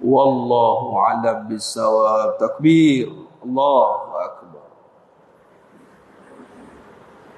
Wallahu a'lam bis-shawab. Takbir. Allah